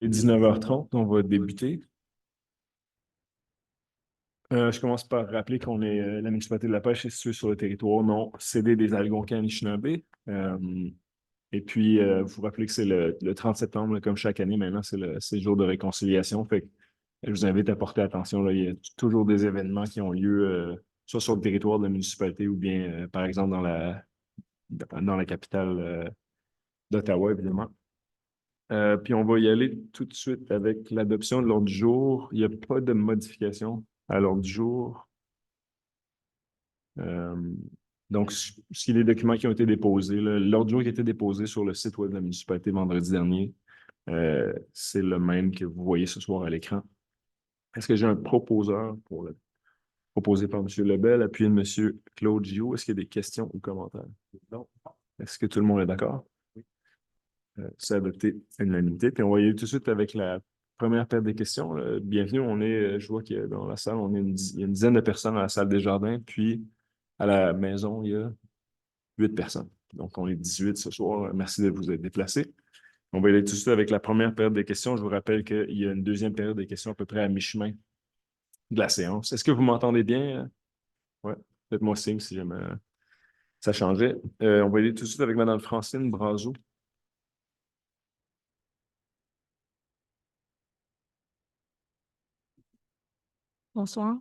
Il est 19h30, on va débuter. Je commence par rappeler qu'on est la municipalité de la pêche est située sur le territoire non cédé des Algonquins Anishinaabe. Et puis, vous rappelez que c'est le 30 septembre, là, comme chaque année, maintenant, c'est le jour de réconciliation. Fait que je vous invite à porter attention. Là, il y a toujours des événements qui ont lieu, soit sur le territoire de la municipalité ou bien, par exemple, dans la capitale d'Ottawa, évidemment. Puis on va y aller tout de suite avec l'adoption de l'ordre du jour. Il n'y a pas de modification à l'ordre du jour. Euh, donc, ce qui est des documents qui ont été déposés, l'ordre du jour qui a été déposé sur le site web de la municipalité vendredi dernier, c'est le même que vous voyez ce soir à l'écran. Est-ce que j'ai un proposeur pour le proposé par M. Lebel, appuyé de M. Claude Gillot? Est-ce qu'il y a des questions ou commentaires? Non. Est-ce que tout le monde est d'accord? C'est adopté à l'unanimité. Puis on va y aller tout de suite avec la première paire des questions. Bienvenue, je vois qu'il y a dans la salle, il y a une dizaine de personnes à la salle des jardins, puis à la maison, il y a 8 personnes. Donc, on est 18 ce soir. Merci de vous être déplacés. On va y aller tout de suite avec la première période des questions. Je vous rappelle qu'il y a une deuxième période des questions à peu près à mi-chemin de la séance. Est-ce que vous m'entendez bien? Oui. Faites-moi signe si jamais ça changeait. On va y aller tout de suite avec Mme Francine Brazeau. Bonsoir,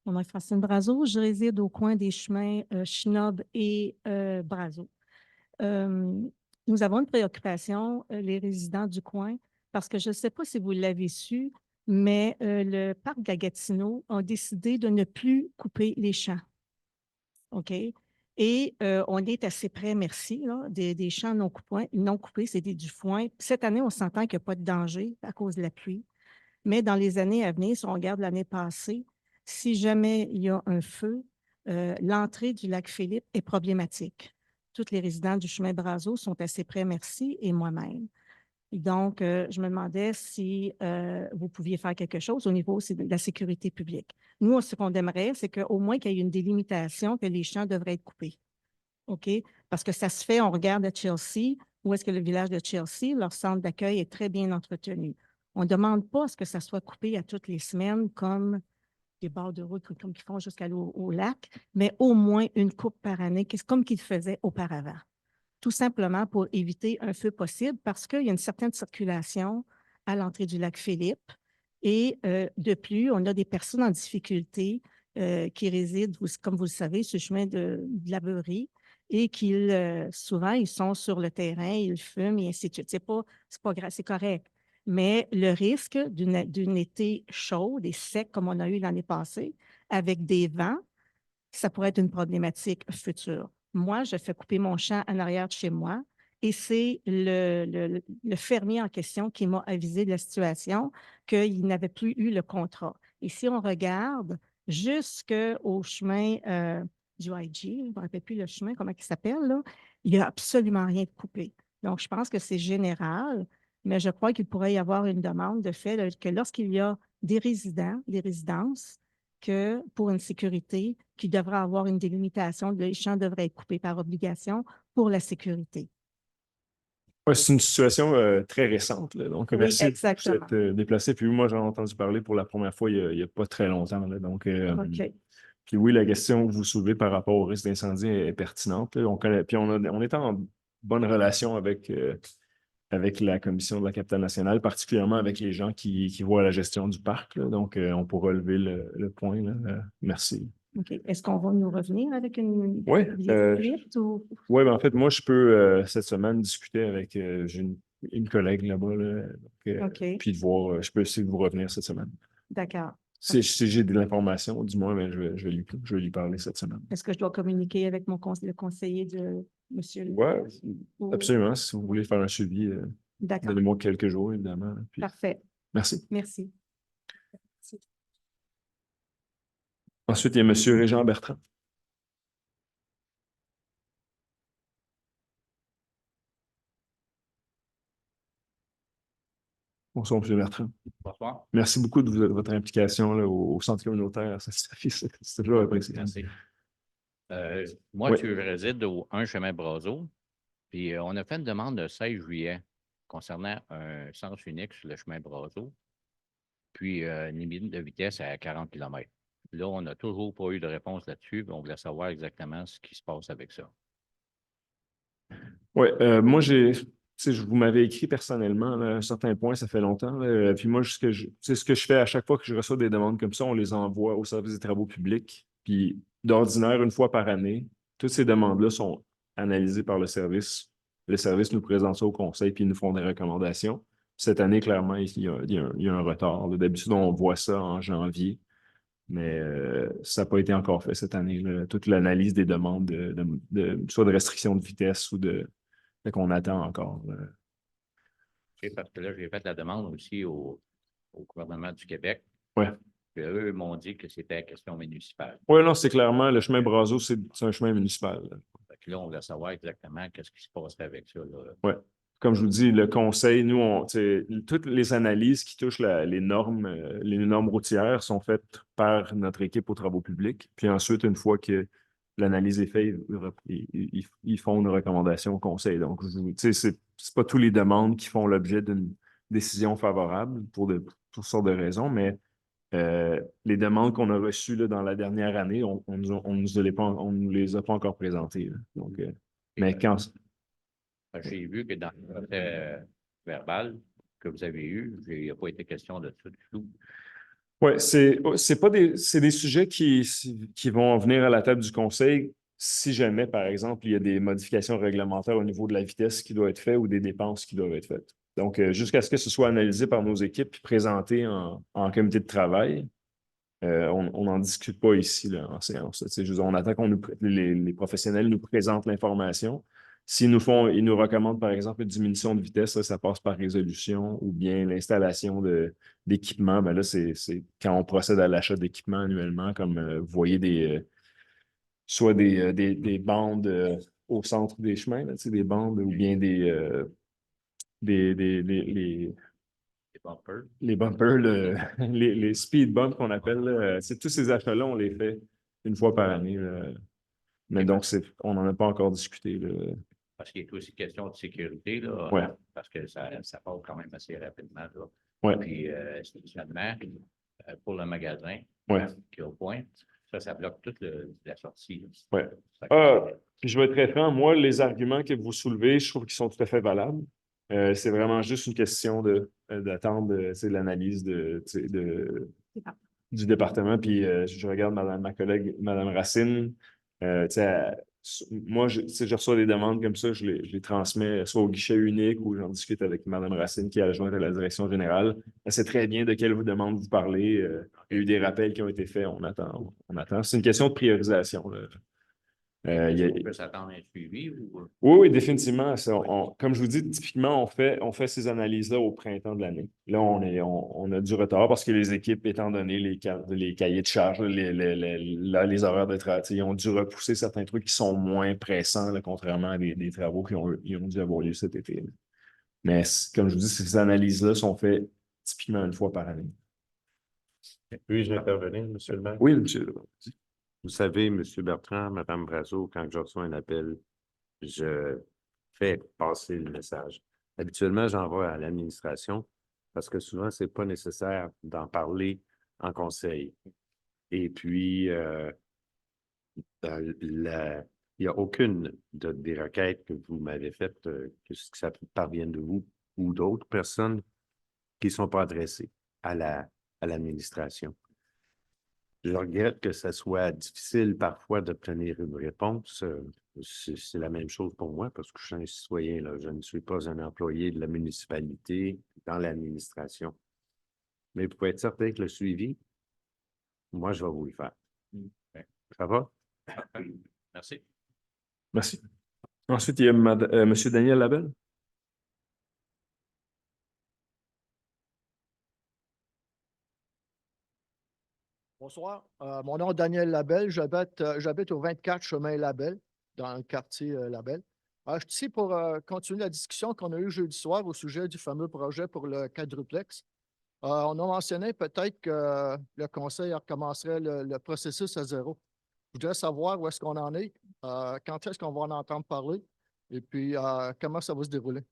mon nom est Francine Brazeau. Je réside au coin des chemins Shinob et Brazeau. Nous avons une préoccupation, les résidents du coin, parce que je ne sais pas si vous l'avez su, mais le parc de la Gatineau a décidé de ne plus couper les champs. OK? Et on est assez près, merci, là, des champs non coupés, c'est du foin. Cette année, on s'entend qu'il n'y a pas de danger à cause de la pluie. Mais dans les années à venir, si on regarde l'année passée, si jamais il y a un feu, l'entrée du lac Philippe est problématique. Tous les résidents du chemin Brazeau sont assez près, merci, et moi-même. Donc, je me demandais si vous pouviez faire quelque chose au niveau de la sécurité publique. Nous, ce qu'on aimerait, c'est qu'au moins qu'il y ait une délimitation, que les champs devraient être coupés. OK? Parce que ça se fait, on regarde à Chelsea, où est-ce que le village de Chelsea, leur centre d'accueil est très bien entretenu. On ne demande pas à ce que ça soit coupé à toutes les semaines comme des bords de route comme ils font jusqu'à l'eau au lac, mais au moins une coupe par année, comme qu'ils faisaient auparavant. Tout simplement pour éviter un feu possible parce qu'il y a une certaine circulation à l'entrée du lac Philippe. Et de plus, on a des personnes en difficulté qui résident, comme vous le savez, sur le chemin de la Beurrie et souvent, ils sont sur le terrain, ils fument et ainsi de suite. C'est pas grave, c'est correct. Mais le risque d'une été chaude et sec comme on a eu l'année passée, avec des vents, ça pourrait être une problématique future. Moi, je fais couper mon champ en arrière de chez moi et c'est le fermier en question qui m'a avisé de la situation qu'il n'avait plus eu le contrat. Et si on regarde jusqu'au chemin du IG, je ne me rappelle plus le chemin, comment il s'appelle, là, il n'y a absolument rien de coupé. Donc, je pense que c'est général, mais je crois qu'il pourrait y avoir une demande de fait que lorsqu'il y a des résidents, des résidences, que pour une sécurité, qu'il devrait avoir une délimitation, les champs devraient être coupés par obligation pour la sécurité. Ouais, c'est une situation très récente, là. Donc, Oui, merci de vous exactement. être déplacé. Puis moi, j'en ai entendu parler pour la première fois il y a pas très longtemps, là. Donc, OK. puis oui, la question que vous soulevez par rapport au risque d'incendie est pertinente, là. Puis on est en bonne relation avec la commission de la capitale nationale, particulièrement avec les gens qui voient la gestion du parc, là. Donc, on pourra lever le point, là. Merci. OK. Est-ce qu'on va nous revenir avec une Oui, suite ou... ouais, ben en fait, moi, je peux cette semaine discuter avec j'ai une collègue là-bas, là, donc, OK. puis de voir, je peux essayer de vous revenir cette semaine. D'accord. Si j'ai de l'information, du moins, ben, je vais lui parler cette semaine. Est-ce que je dois communiquer avec le conseiller de M. Ouais, ou... absolument. Si vous voulez faire un suivi, D'accord. donnez-moi quelques jours, évidemment. Puis, Parfait. merci. Merci. Ensuite, il y a M. Régent Bertrand. Bonsoir, M. Bertrand. Bonsoir. Merci beaucoup de votre implication là, au centre communautaire. C'est toujours apprécié. Merci. Moi, Oui. je réside au 1 chemin Brazeau, puis on a fait une demande le 16 juillet. concernant un sens unique sur le chemin Brazeau, puis une limite de vitesse à 40 km. Là, on n'a toujours pas eu de réponse là-dessus, puis on voulait savoir exactement ce qui se passe avec ça. Oui, moi, vous m'avez écrit personnellement là, à un certain point, ça fait longtemps. Là, puis moi, ce que je fais à chaque fois que je reçois des demandes comme ça, on les envoie au service des travaux publics. Puis d'ordinaire, une fois par année, toutes ces demandes-là sont analysées par le service. Le service nous présente ça au conseil, puis ils nous font des recommandations. Cette année, clairement, il y a un retard. D'habitude, on voit ça en janvier, mais ça n'a pas été encore fait cette année, là. Toute l'analyse des demandes, soit de restriction de vitesse ou de. Fait qu'on attend encore. Parce que là, j'ai fait la demande aussi au gouvernement du Québec. Ouais. Puis eux m'ont dit que c'était question municipale. Oui, non, c'est clairement le chemin Brazeau, c'est un chemin municipal. Fait que là, on voulait savoir exactement qu'est-ce qui se passerait avec ça. Là. Oui. Comme je vous dis, le conseil, nous, toutes les analyses qui touchent les normes routières sont faites par notre équipe aux travaux publics. Puis ensuite, une fois que l'analyse est faite, ils font une recommandation au conseil. Donc, c'est pas tous les demandes qui font l'objet d'une décision favorable pour toutes sortes de raisons, mais les demandes qu'on a reçues là, dans la dernière année, on nous les a pas encore présentées. Là. Donc, mais quand. J'ai vu que dans le procès verbal que vous avez eu, il n'y a pas été question de ça du tout. Oui, c'est des sujets qui vont venir à la table du conseil si jamais, par exemple, il y a des modifications réglementaires au niveau de la vitesse qui doivent être faites ou des dépenses qui doivent être faites. Donc, jusqu'à ce que ce soit analysé par nos équipes et présenté en comité de travail, on n'en discute pas ici là, en séance. On attend les professionnels nous présentent l'information. Ils nous recommandent, par exemple, une diminution de vitesse, ça passe par résolution, ou bien l'installation d'équipements. Ben là, c'est quand on procède à l'achat d'équipements annuellement, comme vous voyez soit des bandes au centre des chemins, là, des bandes, ou bien des, les bumpers. Les bumpers, les speed bumps qu'on appelle, là, tous ces achats-là, on les fait une fois par année. Là. Mais donc, on n'en a pas encore discuté. Là. Parce qu'il est aussi question de sécurité, là, Ouais. parce que ça part quand même assez rapidement. Là. Ouais. Puis, stationnement, pour le magasin Ouais. qui est au point, ça bloque toute la sortie. Ouais. Puis je vais être très franc, moi, les arguments que vous soulevez, je trouve qu'ils sont tout à fait valables. C'est vraiment juste une question d'attendre l'analyse du département. Puis je regarde ma collègue, Mme Racine. Moi, je reçois des demandes comme ça, je les transmets soit au guichet unique ou j'en discute avec Mme Racine, qui est adjointe à la direction générale. Elle sait très bien de quelle demande vous parlez. Il y a eu des rappels qui ont été faits. On attend. C'est une question de priorisation. Là. On peut s'attendre à un suivi ou... Oui, définitivement. Comme je vous dis, typiquement, on fait ces analyses-là au printemps de l'année. Là, on a du retard parce que les équipes, étant donné les cahiers de charges, les horaires de travail, ils ont dû repousser certains trucs qui sont moins pressants, là, contrairement à des travaux qui ont dû avoir lieu cet été. Là. Mais comme je vous dis, ces analyses-là sont faites typiquement une fois par année. Puis-je intervenir, M. le maire? Oui, monsieur. Vous savez, M. Bertrand, Mme Brazeau, quand je reçois un appel, je fais passer le message. Habituellement, j'envoie à l'administration parce que souvent, ce n'est pas nécessaire d'en parler en conseil. Et puis, il n'y a aucune des requêtes que vous m'avez faites, que ça parvienne de vous ou d'autres personnes qui ne sont pas adressées à l'administration. Je regrette que ce soit difficile parfois d'obtenir une réponse. C'est la même chose pour moi parce que je suis un citoyen, là. Je ne suis pas un employé de la municipalité dans l'administration. Mais vous pouvez être certain que le suivi, moi, je vais vous le faire. Ça va? Merci. Merci. Ensuite, il y a M. Daniel Labelle. Bonsoir. Mon nom est Daniel Labelle. J'habite au 24 chemin Labelle, dans le quartier Labelle. Je suis ici pour continuer la discussion qu'on a eue jeudi soir au sujet du fameux projet pour le quadruplex. On a mentionné peut-être que le conseil recommencerait le processus à zéro. Je voudrais savoir où est-ce qu'on en est, quand est-ce qu'on va en entendre parler et puis comment ça va se dérouler.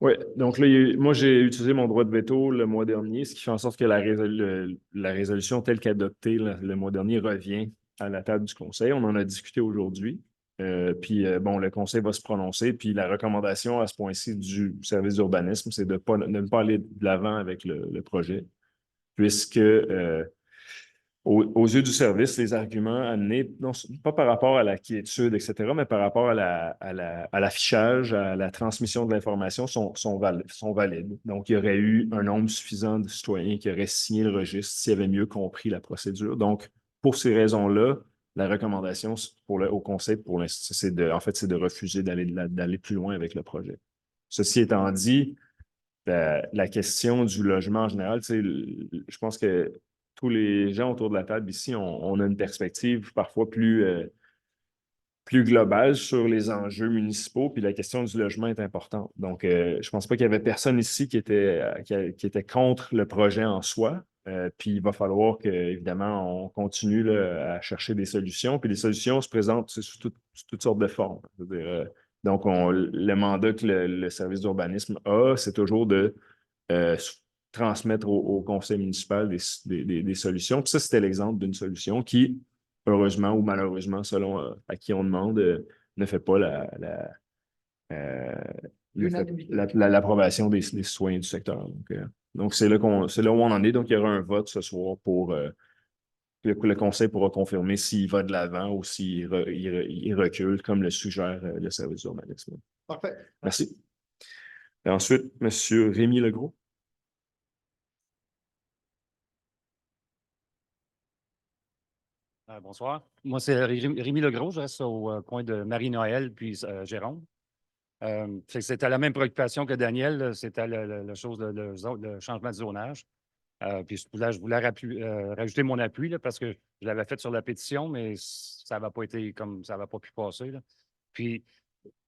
Oui, donc là, moi, j'ai utilisé mon droit de veto le mois dernier, ce qui fait en sorte que la résolution telle qu'adoptée le mois dernier revient à la table du Conseil. On en a discuté aujourd'hui. Puis, bon, le Conseil va se prononcer. Puis, la recommandation à ce point-ci du service d'urbanisme, c'est de ne pas aller de l'avant avec le projet, puisque aux yeux du service, les arguments amenés, non, pas par rapport à la quiétude, etc., mais par rapport à l'affichage, à la transmission de l'information sont valides. Donc, il y aurait eu un nombre suffisant de citoyens qui auraient signé le registre s'ils avaient mieux compris la procédure. Donc, pour ces raisons-là, la recommandation au Conseil, c'est de refuser d'aller plus loin avec le projet. Ceci étant dit, la question du logement en général, je pense que tous les gens autour de la table ici, on a une perspective parfois plus globale sur les enjeux municipaux, puis la question du logement est importante. Donc, je ne pense pas qu'il y avait personne ici qui était contre le projet en soi. Puis il va falloir évidemment, on continue là, à chercher des solutions. Puis les solutions se présentent sous toutes sortes de formes. Donc, le mandat que le service d'urbanisme a, c'est toujours de euh, transmettre au conseil municipal des solutions. Puis ça, c'était l'exemple d'une solution qui, heureusement ou malheureusement, selon à qui on demande, ne fait pas euh, l'approbation des citoyens du secteur. Donc c'est là où on en est. Donc, il y aura un vote ce soir pour le conseil pourra confirmer s'il va de l'avant ou il recule, comme le suggère le service d'urbanisme. Parfait. Merci. Et ensuite, M. Rémi Legros. Bonsoir. Moi, c'est Rémi Legros. Je reste au coin de Marie-Noël puis Jérôme. C'était la même préoccupation que Daniel. C'était le changement de zonage. Puis je voulais rajouter mon appui là, parce que je l'avais fait sur la pétition, mais ça n'avait pas été comme ça n'avait pas pu passer. Là. Puis,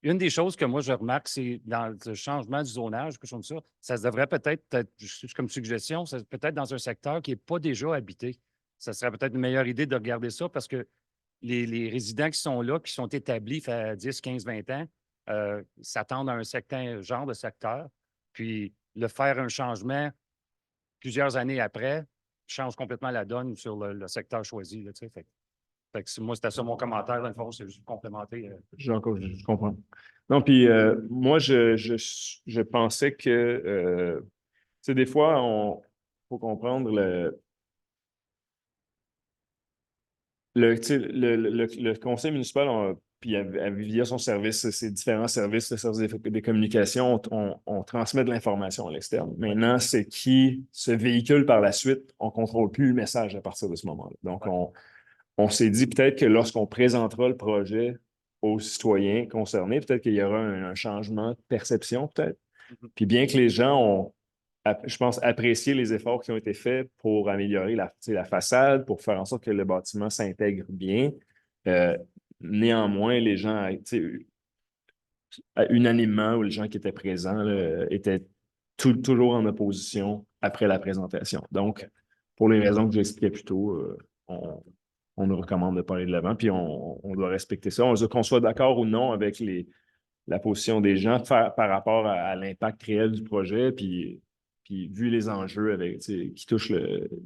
une des choses que moi, je remarque, c'est dans le changement du zonage, quelque chose comme ça se devrait peut-être, juste comme suggestion, peut-être dans un secteur qui n'est pas déjà habité. Ça serait peut-être une meilleure idée de regarder ça parce que les résidents qui sont là, qui sont établis fait 10, 15, 20 ans, s'attendent à un certain genre de secteur. Puis, le faire un changement plusieurs années après change complètement la donne sur le secteur choisi. Là, fait que moi, c'était ça mon commentaire. Dans le fond, c'est juste complémenter. Je comprends. Non, puis moi, je pensais que, tu sais, des fois, il faut comprendre tu sais, le conseil municipal, puis via son service, ses différents services, le service des communications, on transmet de l'information à l'externe. Maintenant, c'est qui se véhicule par la suite, on ne contrôle plus le message à partir de ce moment-là. Donc, on s'est dit peut-être que lorsqu'on présentera le projet aux citoyens concernés, peut-être qu'il y aura un changement de perception, peut-être. Puis bien que les gens ont, je pense, apprécié les efforts qui ont été faits pour améliorer la façade, pour faire en sorte que le bâtiment s'intègre bien, néanmoins, les gens, unanimement, ou les gens qui étaient présents là, étaient toujours en opposition après la présentation. Donc, pour les raisons que j'expliquais plus tôt, on nous recommande de ne pas aller de l'avant, puis on doit respecter ça. Qu'on soit d'accord ou non avec la position des gens par rapport à l'impact réel du projet, puis vu les enjeux qui touchent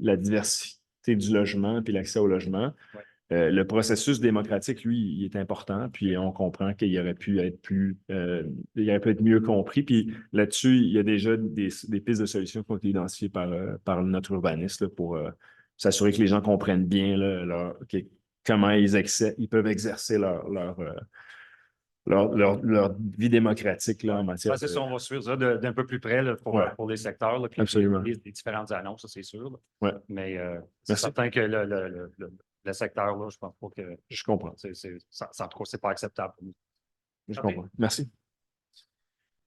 la diversité du logement puis l'accès au logement, le processus démocratique, lui, il est important, puis on comprend qu'il aurait pu être il aurait pu être mieux compris. Puis là-dessus, il y a déjà des pistes de solutions qui ont été identifiées par notre urbaniste là, pour s'assurer que les gens comprennent bien là, comment ils peuvent exercer leur vie démocratique là, en matière C'est ça, on va suivre ça d'un peu plus près là, pour les secteurs. Là, puis absolument. Les différentes annonces, ça, c'est sûr. Là. Ouais. Mais c'est certain que le secteur, là, je pense pas que. Je comprends. C'est pas acceptable pour nous. Je comprends. Merci.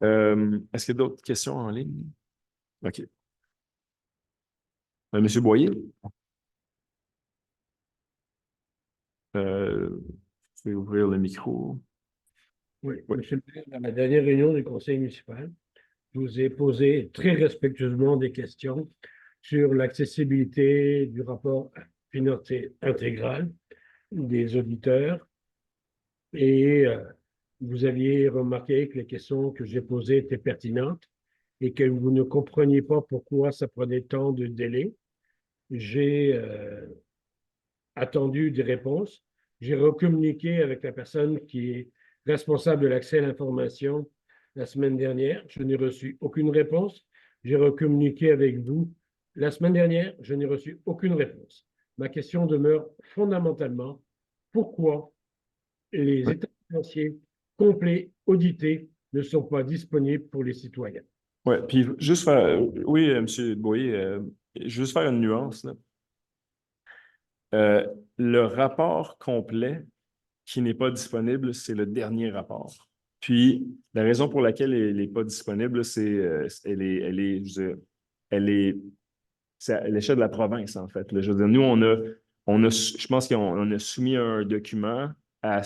Est-ce qu'il y a d'autres questions en ligne? OK. Monsieur Boyer? Vous pouvez ouvrir le micro. Oui, Monsieur le maire, à la dernière réunion du conseil municipal, je vous ai posé très respectueusement des questions sur l'accessibilité du rapport financier intégral des auditeurs et vous aviez remarqué que les questions que j'ai posées étaient pertinentes et que vous ne compreniez pas pourquoi ça prenait tant de délai. J'ai attendu des réponses. J'ai recommuniqué avec la personne qui est responsable de l'accès à l'information la semaine dernière. Je n'ai reçu aucune réponse. J'ai recommuniqué avec vous la semaine dernière. Je n'ai reçu aucune réponse. Ma question demeure fondamentalement pourquoi les états financiers complets, audités, ne sont pas disponibles pour les citoyens. Oui, puis juste faire, oui, M. Boyer, juste faire une nuance, là. Le rapport complet qui n'est pas disponible, c'est le dernier rapport. Puis, la raison pour laquelle il n'est pas disponible, c'est c'est à l'échelle de la province, en fait. Là. Je veux dire, nous, je pense qu'on a soumis un document à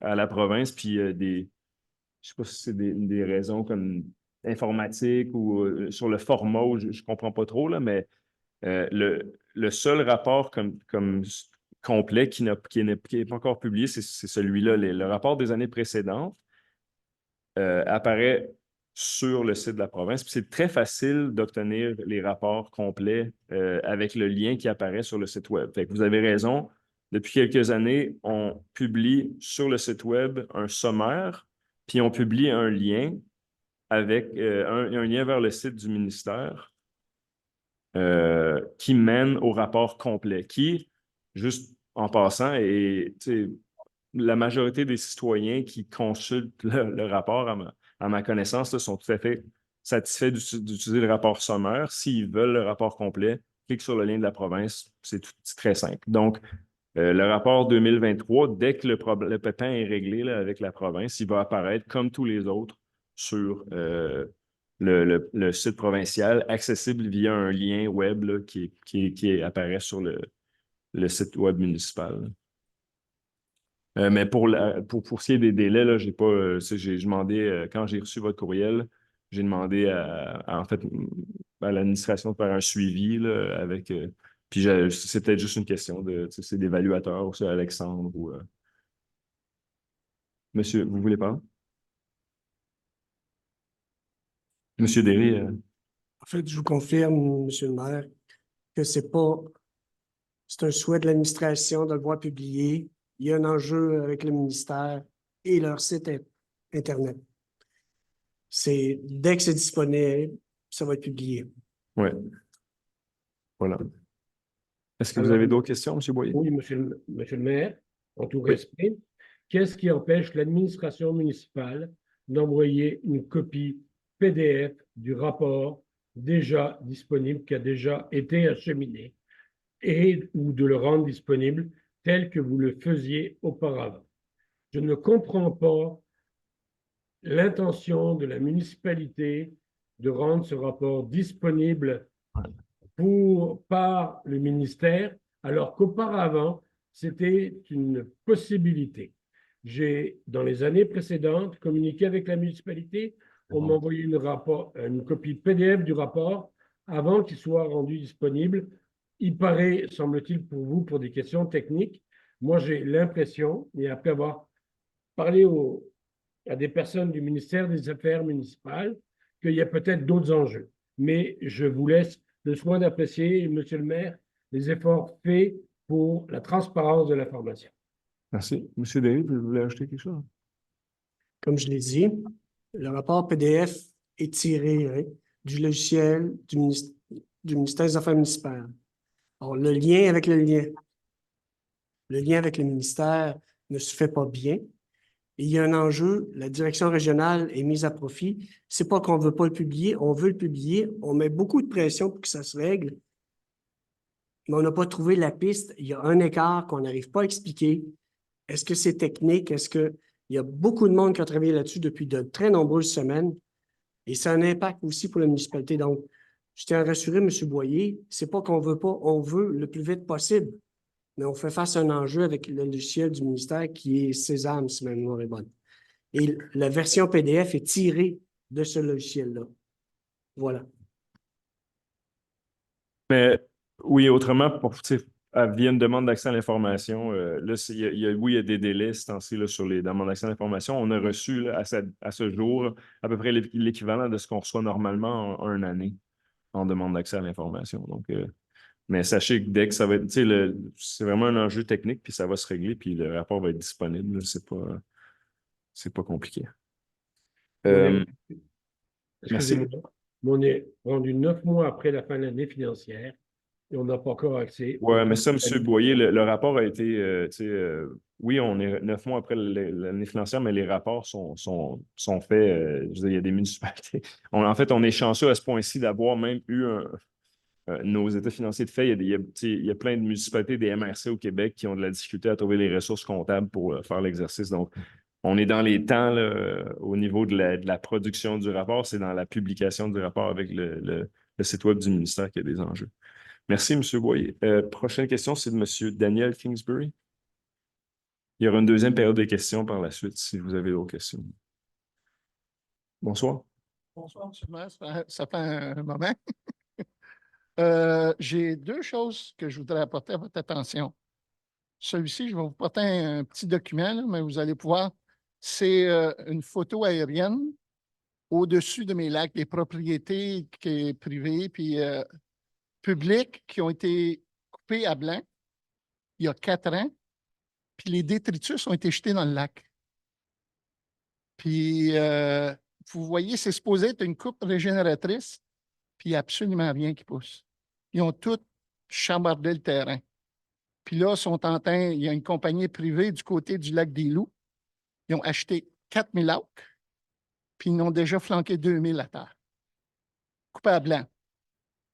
la province, puis je ne sais pas si c'est des raisons comme informatiques ou sur le format, je ne comprends pas trop, là, mais le seul rapport comme complet qui n'est pas encore publié, c'est celui-là. Le rapport des années précédentes apparaît sur le site de la province. Puis c'est très facile d'obtenir les rapports complets avec le lien qui apparaît sur le site Web. Fait que vous avez raison. Depuis quelques années, on publie sur le site Web un sommaire, puis on publie un lien avec un lien vers le site du ministère qui mène au rapport complet, qui, juste en passant, est la majorité des citoyens qui consultent le rapport, à ma connaissance, là, sont tout à fait satisfaits d'utiliser le rapport sommaire. S'ils veulent le rapport complet, cliquent sur le lien de la province, c'est très simple. Donc, le rapport 2023, dès que le pépin est réglé là, avec la province, il va apparaître comme tous les autres sur le site provincial, accessible via un lien web là, qui apparaît sur le site web municipal. Mais pour ce qui est des délais, là, j'ai pas. J'ai demandé, quand j'ai reçu votre courriel, j'ai demandé en fait à l'administration de faire un suivi là, avec. Puis c'est peut-être juste une question c'est d'évaluateur ou c'est Alexandre ou. Monsieur, vous voulez parler? Monsieur Derry. En fait, je vous confirme, Monsieur le maire, que c'est un souhait de l'administration de le voir publié. Il y a un enjeu avec le ministère et leur site Internet. Dès que c'est disponible, ça va être publié. Oui. Voilà. Est-ce que vous avez d'autres questions, M. Boyer? Oui, monsieur le maire, en tout respect, qu'est-ce qui empêche l'administration municipale d'envoyer une copie PDF du rapport déjà disponible, qui a déjà été acheminé, ou de le rendre disponible tel que vous le faisiez auparavant? Je ne comprends pas l'intention de la municipalité de rendre ce rapport disponible par le ministère, alors qu'auparavant, c'était une possibilité. J'ai, dans les années précédentes, communiqué avec la municipalité. On m'a envoyé une copie PDF du rapport avant qu'il soit rendu disponible. Il paraît, semble-t-il, pour vous, pour des questions techniques, moi j'ai l'impression, et après avoir parlé à des personnes du ministère des Affaires municipales, qu'il y a peut-être d'autres enjeux. Mais je vous laisse le soin d'apprécier, Monsieur le maire, les efforts faits pour la transparence de l'information. Merci. Monsieur Derry, vous voulez ajouter quelque chose? Comme je l'ai dit, le rapport PDF est tiré du logiciel du ministère des Affaires municipales. Alors, le lien avec le ministère ne se fait pas bien. Il y a un enjeu, la direction régionale est mise à profit. C'est pas qu'on veut pas le publier, on veut le publier, on met beaucoup de pression pour que ça se règle, mais on n'a pas trouvé la piste. Il y a un écart qu'on n'arrive pas à expliquer. Est-ce que c'est technique? Il y a beaucoup de monde qui a travaillé là-dessus depuis de très nombreuses semaines et ça a un impact aussi pour la municipalité. Donc, je tiens à rassurer M. Boyer, c'est pas qu'on veut pas, on veut le plus vite possible, mais on fait face à un enjeu avec le logiciel du ministère qui est Sésame, si ma mémoire est bonne. Et la version PDF est tirée de ce logiciel-là. Voilà. Mais oui, autrement, via une demande d'accès à l'information. Là, oui, il y a des délais ce temps-ci là, sur les demandes d'accès à l'information. On a reçu là, à ce jour à peu près l'équivalent de ce qu'on reçoit normalement en une année en demande d'accès à l'information. Donc, mais sachez que dès que ça va être, tu sais, c'est vraiment un enjeu technique, puis ça va se régler, puis le rapport va être disponible. Là. C'est pas compliqué. Merci. Excusez-moi, mais on est rendu 9 mois après la fin de l'année financière et on n'a pas encore accès. Oui, mais ça, M. Boyer, le rapport a été, tu sais, oui, on est 9 mois après l'année financière, mais les rapports sont faits. Je veux dire, il y a des municipalités. En fait, on est chanceux à ce point-ci d'avoir même eu nos états financiers de fait. Il y a plein de municipalités, des MRC au Québec qui ont de la difficulté à trouver les ressources comptables pour faire l'exercice. Donc, on est dans les temps là, au niveau de la production du rapport. C'est dans la publication du rapport avec le site web du ministère qu'il y a des enjeux. Merci, M. Boyer. Prochaine question, c'est de M. Daniel Kingsbury. Il y aura une deuxième période de questions par la suite si vous avez d'autres questions. Bonsoir. Bonsoir, M. le maire. Ça fait un moment. J'ai deux choses que je voudrais apporter à votre attention. Celui-ci, je vais vous porter un petit document, là, mais vous allez pouvoir. C'est une photo aérienne au-dessus de mes lacs, des propriétés privées puis publiques qui ont été coupées à blanc il y a 4 ans, puis les détritus ont été jetés dans le lac. Puis, vous voyez, c'est supposé être une coupe régénératrice, puis il n'y a absolument rien qui pousse. Ils ont tous chambardé le terrain. Puis là, il y a une compagnie privée du côté du lac des Loups. Ils ont acheté 4000 acres, puis ils en ont déjà flanqué 2000 à terre. Coupé à blanc.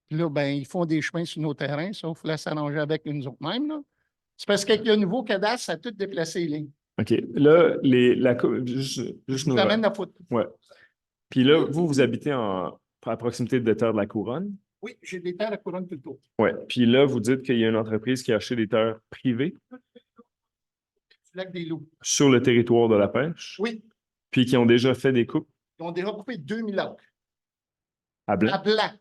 Puis là, ben, ils font des chemins sur nos terrains, sauf là, s'arranger avec nous autres mêmes. Là. C'est parce qu'avec le nouveau cadastre, ça a tout déplacé les lignes. OK. Là, juste Je vous amène la photo. Ouais. Puis là, vous habitez à proximité de terres de la Couronne? Oui, j'ai des terres à Couronne tout le tour. Oui. Puis là, vous dites qu'il y a une entreprise qui a acheté des terres privées? Du lac des Loups. Sur le territoire de la pêche? Oui. Puis qui ont déjà fait des coupes? Ils ont déjà coupé 2000 acres. À blanc? À blanc.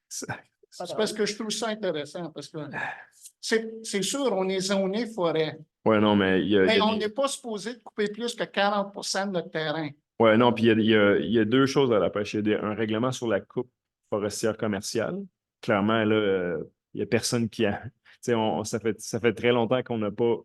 C'est parce que je trouve ça intéressant, parce que c'est sûr, on est zoné forêt. Oui, non, mais on n'est pas supposé de couper plus que 40 de notre terrain. Oui, non, puis il y a deux choses à la pêche. Il y a un règlement sur la coupe forestière commerciale. Clairement, là, il n'y a personne qui a. Ça fait très longtemps qu'on n'a pas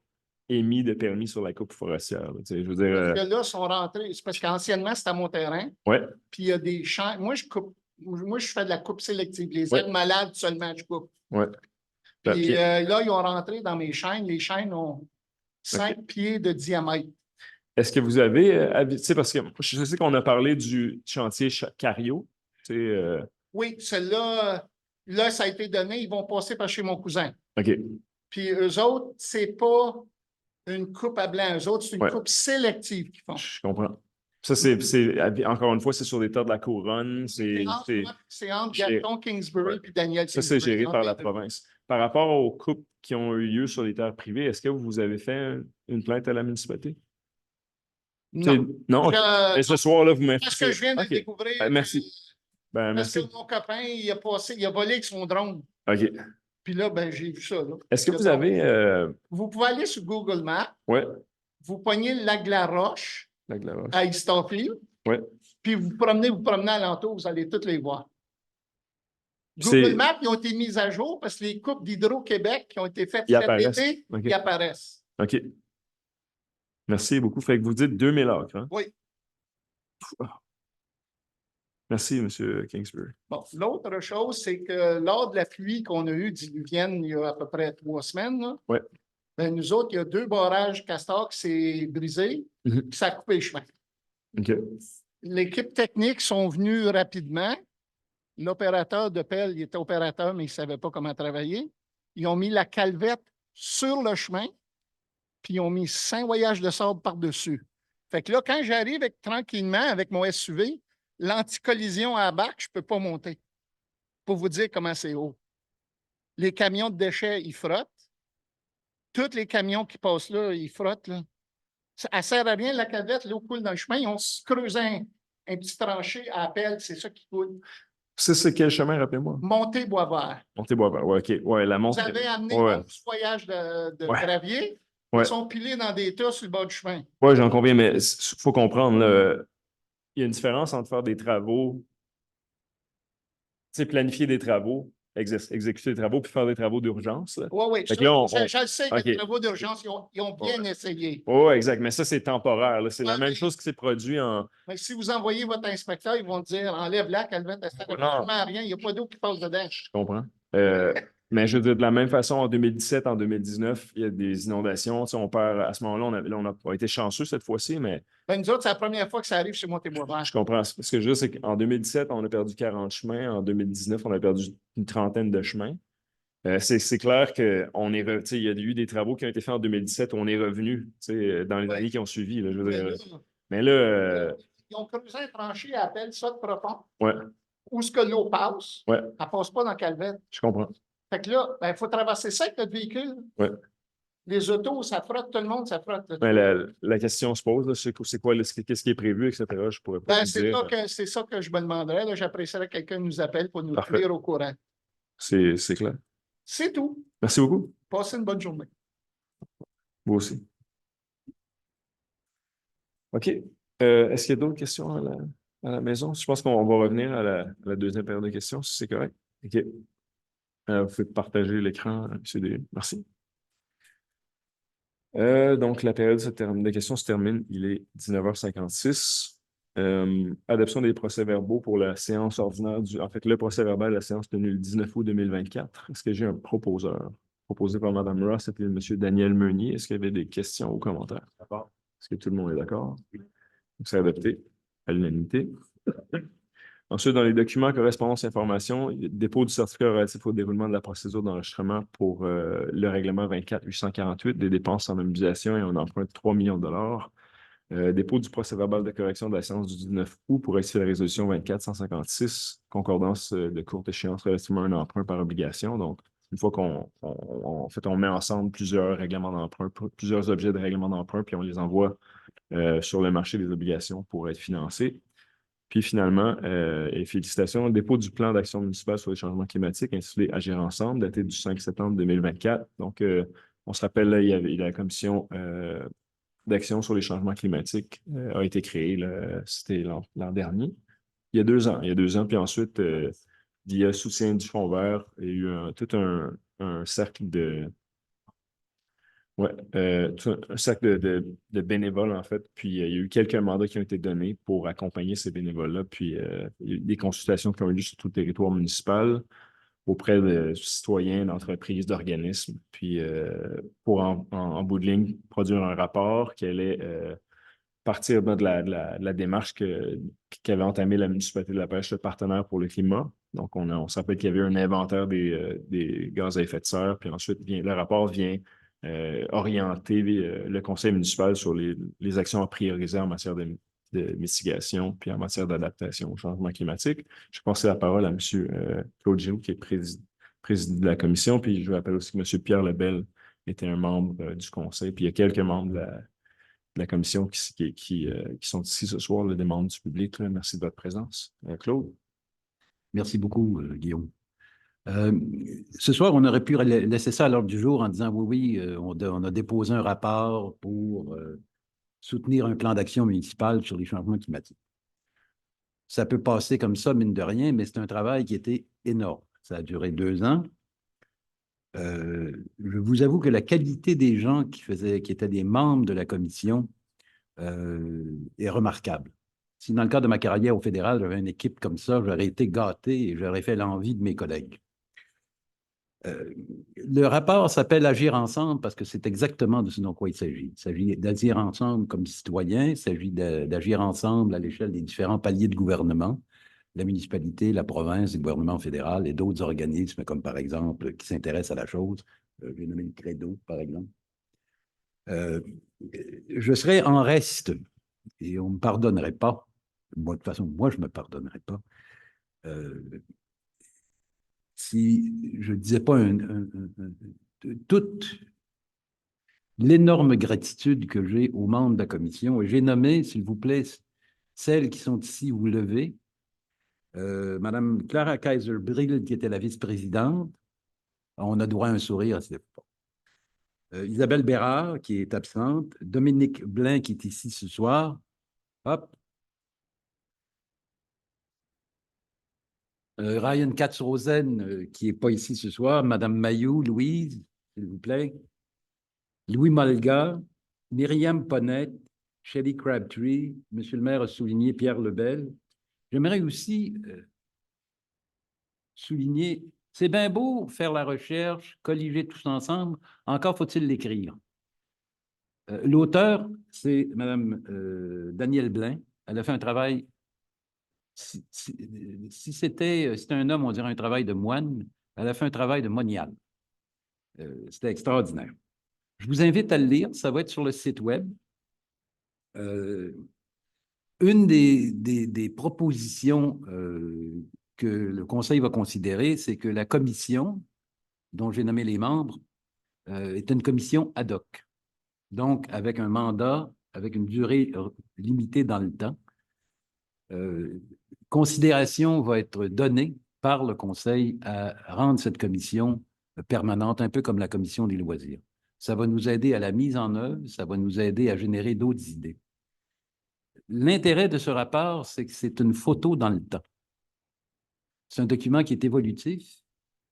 émis de permis sur la coupe forestière. Là, je veux dire. Parce que là, ils sont rentrés. C'est parce qu'anciennement, c'était à mon terrain. Oui. Puis il y a des champs. Moi, je fais de la coupe sélective. Les ailes malades seulement, je coupe. Oui. Puis là, ils ont rentré dans mes chaînes. Les chaînes ont 5 pieds de diamètre. Est-ce que vous avez, parce que je sais qu'on a parlé du chantier Cario. Oui, celle-là, là, ça a été donné. Ils vont passer par chez mon cousin. OK. Puis eux autres, c'est pas une coupe à blanc. Eux autres, c'est une coupe sélective qu'ils font. Je comprends. Ça, encore une fois, c'est sur des terres de la Couronne. C'est entre Gaston Kingsbury et Daniel Kingsbury. Ça, c'est géré par la province. Par rapport aux coupes qui ont eu lieu sur les terres privées, est-ce que vous avez fait une plainte à la municipalité? Non. Non? Et ce soir-là, vous m'informez. Parce que je viens de découvrir. Merci. Parce que mon copain, il a volé avec son drone. OK. Puis là, ben, j'ai vu ça. Est-ce que vous avez. Vous pouvez aller sur Google Maps. Oui. Vous pognez le lac de la Roche. À Easterfield. Oui. Puis vous promenez alentour, vous allez toutes les voir. Google Maps, ils ont été mis à jour parce que les coupes d'Hydro-Québec qui ont été faites cet été, ils apparaissent. OK. Merci beaucoup. Fait que vous dites 2000 acres, hein? Oui. Merci, M. Kingsbury. Bon, l'autre chose, c'est que lors de la pluie qu'on a eue diluvienne il y a à peu près 3 semaines, là, ben, nous autres, il y a 2 barrages Castor qui s'est brisé, puis ça a coupé le chemin. OK. L'équipe technique sont venus rapidement. L'opérateur de pelle, il était opérateur, mais il ne savait pas comment travailler. Ils ont mis la calvette sur le chemin, puis ils ont mis 5 voyages de sable par-dessus. Fait que là, quand j'arrive tranquillement avec mon SUV, l'anticollision à la barque, je ne peux pas monter. Pour vous dire comment c'est haut. Les camions de déchets, ils frottent. Tous les camions qui passent là, ils frottent. Là. Ça ne sert à rien, la calvette, l'eau coule dans le chemin. Ils ont creusé un petit tranché à la pelle, c'est ça qui coule. C'est quel chemin, rappelez-moi? Montée-Boisvert. Montée-Boisvert, ouais, OK. Ouais, la Vous montée. avez amené Ouais, un petit voyage de Ouais. gravier. Ouais. Ils sont pilés dans des tas sur le bord du chemin. ouais, j'en conviens, mais il faut comprendre, là, il y a une différence entre faire des travaux, tu sais, planifier des travaux, exécuter des travaux, puis faire des travaux d'urgence, là. Oui, oui. Fait que là, Je le sais que les OK. travaux d'urgence, ils ont bien essayé. Oui, exact. Mais ça, c'est temporaire, là. C'est la Ouais, même mais- chose qui s'est produit en. Mais si vous envoyez votre inspecteur, ils vont dire enlève-la, calvette, ça ne sert Non. absolument à rien. Il n'y a pas d'eau qui passe dedans. Je comprends. Mais je veux dire, de la même façon, en 2017, en 2019, il y a des inondations. Tu sais, on perd, à ce moment-là, on n'a pas été chanceux cette fois-ci, mais Ben, nous autres, c'est la première fois que ça arrive chez Montée-Boisvert. je comprends. Ce que je veux dire, c'est qu'en 2017, on a perdu 40 chemins. En 2019, on a perdu une trentaine de chemins. C'est clair qu'on est tu sais, il y a eu des travaux qui ont été faits en 2017 où on est revenu, tu sais, dans les Ouais. années qui ont suivi, là, je veux Mais dire. là, Mais là, ils ont creusé un tranché à appel ça de profond. ouais, Où est-ce que l'eau passe? ouais, Elle ne passe pas dans Calvette. je comprends. Fait que là, il faut traverser ça avec notre véhicule. Ouais. Les autos, ça frotte tout le monde, ça frotte. Mais la question se pose, là, c'est quoi, qu'est-ce qui est prévu, etc. Je pourrais pas Ben, vous dire. c'est ça que je me demanderais. Là. J'apprécierais que quelqu'un nous appelle pour nous Parfait. tenir au courant. C'est clair. C'est tout. Merci beaucoup. Passez une bonne journée. Vous aussi. OK. Est-ce qu'il y a d'autres questions à la maison? Je pense qu'on va revenir à la deuxième période de questions, si c'est correct. OK. Vous pouvez partager l'écran, M. Des. Merci. Donc, la période de questions se termine. Il est 19h56. Adoption des procès-verbaux pour la séance ordinaire en fait, le procès-verbal de la séance tenue le 19 août 2024. Est-ce que j'ai un proposeur? Proposé par Mme Ross, c'était M. Daniel Meunier. Est-ce qu'il y avait des questions ou commentaires? D'accord. Est-ce que tout le monde est d'accord? Donc, c'est adopté à l'unanimité. Ensuite, dans les documents, correspondance, information, dépôt du certificat relatif au déroulement de la procédure d'enregistrement pour le règlement 24-848 des dépenses en mobilisation et en emprunt de 3 millions de dollars. Dépôt du procès-verbal de correction de la séance du 19 août pour rectifier la résolution 24-156, concordance de courte échéance relativement à un emprunt par obligation. Donc, une fois en fait, on met ensemble plusieurs règlements d'emprunt, plusieurs objets de règlement d'emprunt, puis on les envoie sur le marché des obligations pour être financés. Puis finalement, et félicitations, dépôt du plan d'action municipale sur les changements climatiques intitulé Agir ensemble, daté du 5 septembre 2024. Donc, on se rappelle, là, il y avait la commission d'action sur les changements climatiques a été créée, c'était l'an dernier, il y a 2 ans. Il y a 2 ans, puis ensuite, via soutien du Fonds vert, il y a eu tout un cercle de. Oui, un cercle de bénévoles, en fait. Puis, il y a eu quelques mandats qui ont été donnés pour accompagner ces bénévoles-là. Puis, il y a eu des consultations qui ont eu lieu sur tout le territoire municipal auprès de citoyens, d'entreprises, d'organismes. Puis, pour, en bout de ligne, produire un rapport qui allait partir de la démarche qu'avait entamée la municipalité de La Pêche, le partenaire pour le climat. Donc, on se rappelle qu'il y avait un inventaire des gaz à effet de serre. Puis ensuite, le rapport vient orienter le conseil municipal sur les actions à prioriser en matière de mitigation puis en matière d'adaptation au changement climatique. Je passe la parole à M. Claude Giraud, qui est président de la commission, puis je vous rappelle aussi que M. Pierre Lebel était un membre du conseil, puis il y a quelques membres de la commission qui sont ici ce soir, des membres du public. Là. Merci de votre présence. Claude? Merci beaucoup, Guillaume. Ce soir, on aurait pu laisser ça à l'ordre du jour en disant oui, on a déposé un rapport pour soutenir un plan d'action municipal sur les changements climatiques. Ça peut passer comme ça, mine de rien, mais c'est un travail qui était énorme. Ça a duré 2 ans. Je vous avoue que la qualité des gens qui étaient des membres de la commission est remarquable. Si dans le cadre de ma carrière au fédéral, j'avais une équipe comme ça, j'aurais été gâté et j'aurais fait l'envie de mes collègues. Le rapport s'appelle Agir ensemble parce que c'est exactement de ce dont il s'agit. Il s'agit d'agir ensemble comme citoyens, il s'agit d'agir ensemble à l'échelle des différents paliers de gouvernement, la municipalité, la province, le gouvernement fédéral et d'autres organismes comme par exemple qui s'intéressent à la chose. J'ai nommé le Credo, par exemple. Je serais en reste et on ne me pardonnerait pas. Moi, de toute façon, moi, je ne me pardonnerais pas. Si je ne disais pas toute l'énorme gratitude que j'ai aux membres de la commission, et j'ai nommé, s'il vous plaît, celles qui sont ici, vous levez, Madame Clara Kaiser-Bril, qui était la vice-présidente. On a droit à un sourire à cette époque. Isabelle Bérard, qui est absente. Dominique Blain, qui est ici ce soir. Hop. Ryan Katz-Rosen, qui n'est pas ici ce soir. Madame Mayou, Louise, s'il vous plaît. Louis Malga, Myriam Ponette, Shelley Crabtree. Monsieur le maire a souligné Pierre Lebel. J'aimerais aussi souligner, c'est bien beau faire la recherche, colliger tous ensemble, encore faut-il l'écrire. L'auteur, c'est Mme Danielle Blain. Elle a fait un travail, si c'était un homme, on dirait un travail de moine. Elle a fait un travail de monial. C'était extraordinaire. Je vous invite à le lire, ça va être sur le site web. Une des propositions que le Conseil va considérer, c'est que la commission, dont j'ai nommé les membres, est une commission ad hoc. Donc, avec un mandat, avec une durée limitée dans le temps. Considération va être donnée par le Conseil à rendre cette commission permanente, un peu comme la commission des loisirs. Ça va nous aider à la mise en œuvre, ça va nous aider à générer d'autres idées. L'intérêt de ce rapport, c'est que c'est une photo dans le temps. C'est un document qui est évolutif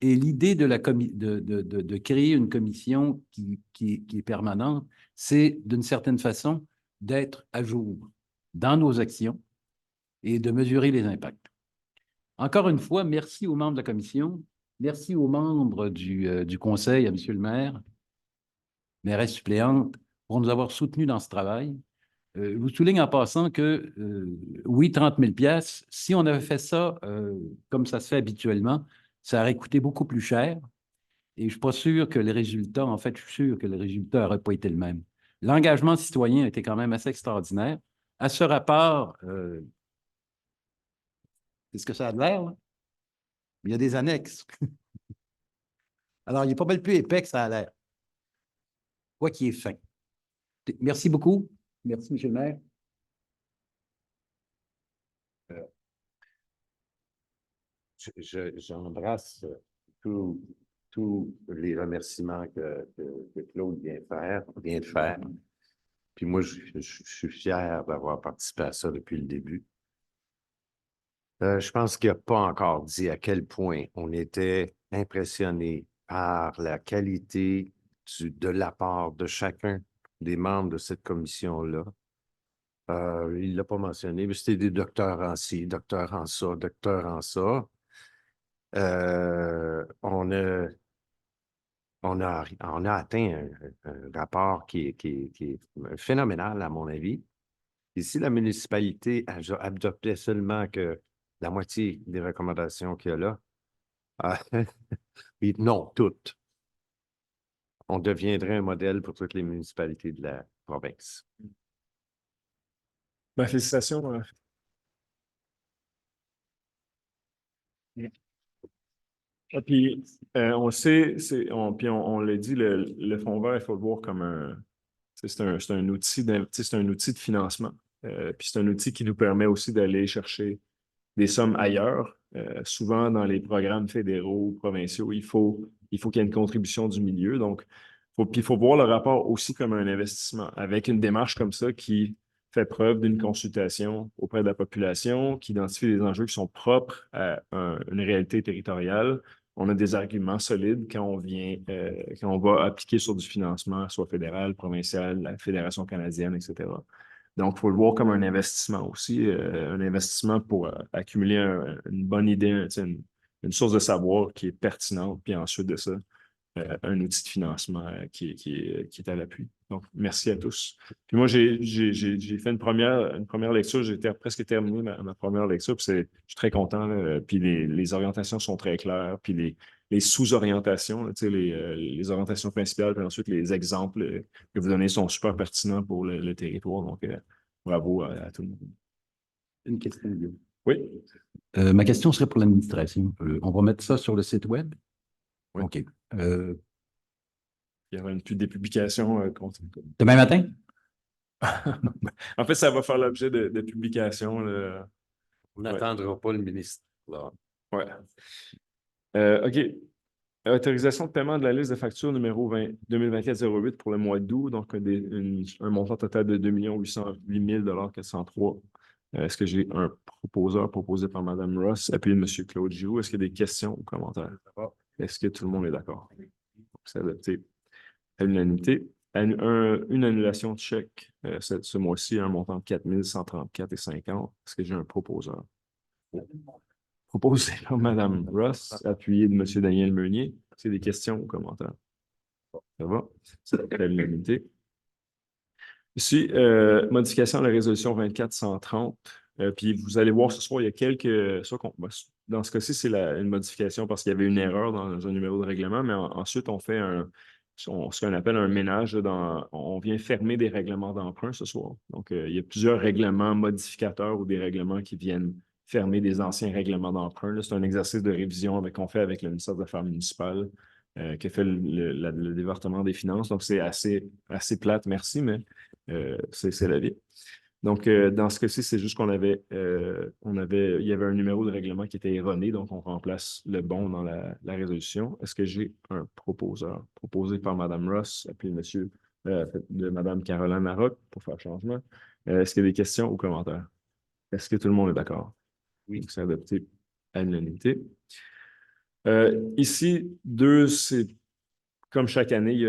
et l'idée de créer une commission qui est permanente, c'est d'une certaine façon d'être à jour dans nos actions et de mesurer les impacts. Encore une fois, merci aux membres de la commission, merci aux membres du Conseil, à M. le maire, mairesse suppléante, pour nous avoir soutenus dans ce travail. Je vous souligne en passant que, oui, 30 000 $, si on avait fait ça comme ça se fait habituellement, ça aurait coûté beaucoup plus cher. Et je ne suis pas sûr que les résultats, en fait, je suis sûr que les résultats n'auraient pas été le même. L'engagement citoyen a été quand même assez extraordinaire. À ce rapport, c'est ce que ça a l'air, là? Il y a des annexes. Alors, il est pas mal plus épais que ça a l'air. Quoi qu'il est fin. Merci beaucoup. Merci, M. le maire. J'embrasse tous les remerciements que Claude vient de faire. Puis moi, je suis fier d'avoir participé à ça depuis le début. Je pense qu'il n'a pas encore dit à quel point on était impressionné par la qualité de l'apport de chacun des membres de cette commission-là. Il ne l'a pas mentionné, mais c'était des docteurs en ci, docteurs en ça, docteurs en ça. On a atteint un rapport qui est phénoménal, à mon avis. Ici, la municipalité adoptait seulement que la moitié des recommandations qu'il y a là. Non, toutes. On deviendrait un modèle pour toutes les municipalités de la province. Ben, félicitations. Puis, on sait, on l'a dit, le fonds vert, il faut le voir comme c'est un outil de financement. Puis c'est un outil qui nous permet aussi d'aller chercher des sommes ailleurs. Souvent, dans les programmes fédéraux ou provinciaux, il faut qu'il y ait une contribution du milieu. Donc, il faut voir le rapport aussi comme un investissement, avec une démarche comme ça qui fait preuve d'une consultation auprès de la population, qui identifie des enjeux qui sont propres à une réalité territoriale. On a des arguments solides quand on va appliquer sur du financement, soit fédéral, provincial, la Fédération canadienne, etc. Donc, il faut le voir comme un investissement aussi, un investissement pour accumuler une bonne idée, une source de savoir qui est pertinente, puis ensuite de ça, un outil de financement qui est à l'appui. Donc, merci à tous. Puis moi, j'ai fait une première lecture, j'ai presque terminé ma première lecture, puis je suis très content, là, puis les orientations sont très claires, puis les sous-orientations, les orientations principales, puis ensuite les exemples que vous donnez sont super pertinents pour le territoire. Donc, bravo à tout le monde. Une question, Guillaume. Oui. Ma question serait pour l'administration. On va mettre ça sur le site web? Oui. OK. Il y aura des publications. Demain matin? En fait, ça va faire l'objet de publications. On n'attendra pas le ministre Là. Ouais. OK. Autorisation de paiement de la liste de factures numéro 2024-08 pour le mois d'août, donc un montant total de 2 808 403. Est-ce que j'ai un proposeur proposé par Mme Ross, appuyé de M. Claude Giroux? Est-ce qu'il y a des questions ou commentaires? Est-ce que tout le monde est d'accord? C'est adopté à l'unanimité. Une annulation de chèque ce mois-ci, un montant de 4 134,50. Est-ce que j'ai un proposeur? Proposé par Mme Ross, appuyé de M. Daniel Meunier. C'est des questions ou commentaires? Ça va? C'est à l'unanimité. Ici, modification de la résolution 2430. Puis vous allez voir ce soir, il y a quelques. Dans ce cas-ci, c'est une modification parce qu'il y avait une erreur dans un numéro de règlement, mais ensuite, on fait ce qu'on appelle un ménage. On vient fermer des règlements d'emprunt ce soir. Donc, il y a plusieurs règlements modificateurs ou des règlements qui viennent fermer des anciens règlements d'emprunt. C'est un exercice de révision qu'on fait avec le ministère des Affaires municipales qui a fait le département des finances. Donc, c'est assez plate, merci, mais c'est la vie. Donc, dans ce cas-ci, c'est juste il y avait un numéro de règlement qui était erroné, donc on remplace le bon dans la résolution. Est-ce que j'ai un proposeur proposé par Mme Ross, appelé de Mme Caroline Larocque pour faire changement? Est-ce qu'il y a des questions ou commentaires? Est-ce que tout le monde est d'accord? Oui. Donc, c'est adopté à l'unanimité. Ici, c'est comme chaque année,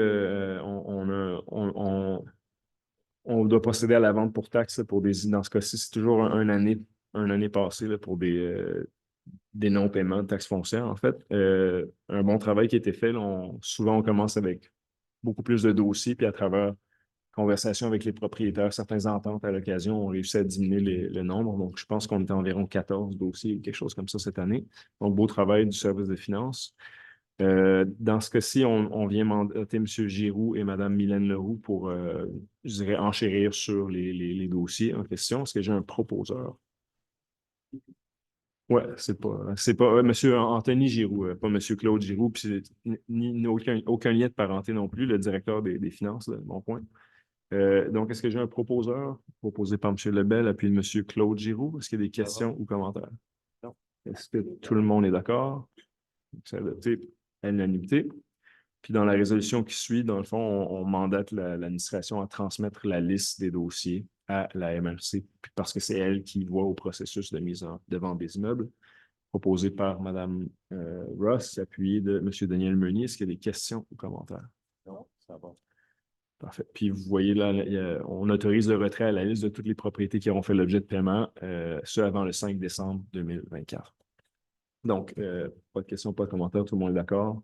on doit procéder à la vente pour taxes dans ce cas-ci, c'est toujours une année passée là, pour des non-paiements de taxes foncières, en fait. Un bon travail qui a été fait. Là, souvent, on commence avec beaucoup plus de dossiers, puis à travers conversation avec les propriétaires, certaines ententes à l'occasion, on réussit à diminuer le nombre. Donc, je pense qu'on était environ 14 dossiers ou quelque chose comme ça cette année. Donc, beau travail du service de finances. Dans ce cas-ci, on vient mandater M. Giroux et Mme Mylène Leroux pour, je dirais, enchérir sur les dossiers en question. Est-ce que j'ai un proposeur? Oui, c'est pas M. Anthony Giroux, pas M. Claude Giroux, puis c'est aucun lien de parenté non plus, le directeur des finances, de mon point. Donc, est-ce que j'ai un proposeur proposé par M. Lebel, puis M. Claude Giroux? Est-ce qu'il y a des questions ou commentaires? Non. Est-ce que tout le monde est d'accord? C'est adopté à l'unanimité. Puis dans la résolution qui suit, dans le fond, on mandate l'administration à transmettre la liste des dossiers à la MRC, parce que c'est elle qui voit au processus de mise de vente des immeubles, proposé par Mme Ross, appuyé de M. Daniel Meunier. Est-ce qu'il y a des questions ou commentaires? Non, ça va. Parfait. Puis vous voyez là, on autorise le retrait à la liste de toutes les propriétés qui auront fait l'objet de paiement, ce avant le 5 décembre 2024. Donc, pas de questions, pas de commentaires, tout le monde est d'accord?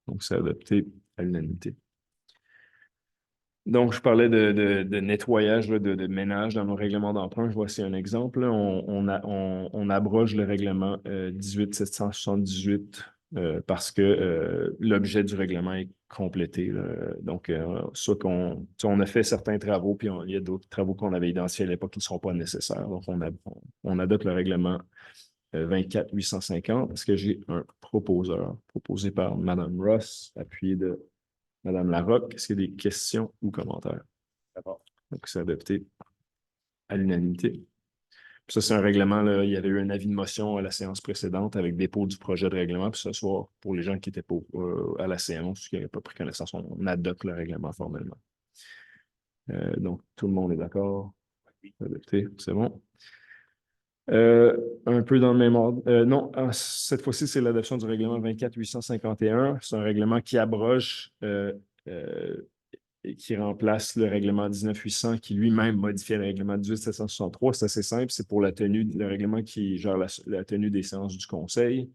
Donc, c'est adopté à l'unanimité. Donc, je parlais de nettoyage, de ménage dans nos règlements d'emprunt. Voici un exemple. Là. On abroge le règlement 18778 parce que l'objet du règlement est complété. Là. Donc, soit on a fait certains travaux, puis il y a d'autres travaux qu'on avait identifiés à l'époque qui ne seront pas nécessaires. Donc, on adopte le règlement 24 850. Est-ce que j'ai un proposeur proposé par Mme Ross, appuyé de Mme Larocque? Est-ce qu'il y a des questions ou commentaires? D'accord. Donc, c'est adopté à l'unanimité. Puis ça, c'est un règlement. Là, il y avait eu un avis de motion à la séance précédente avec dépôt du projet de règlement. Puis ce soir, pour les gens qui étaient pas à la séance, qui n'avaient pas pris connaissance, on adopte le règlement formellement. Donc, tout le monde est d'accord? Adopté, c'est bon. Un peu dans le même ordre. Non, cette fois-ci, c'est l'adoption du règlement 24 851. C'est un règlement qui abroge et qui remplace le règlement 19 800 qui lui-même modifiait le règlement 18 763. C'est assez simple. C'est pour le règlement qui gère la tenue des séances du Conseil.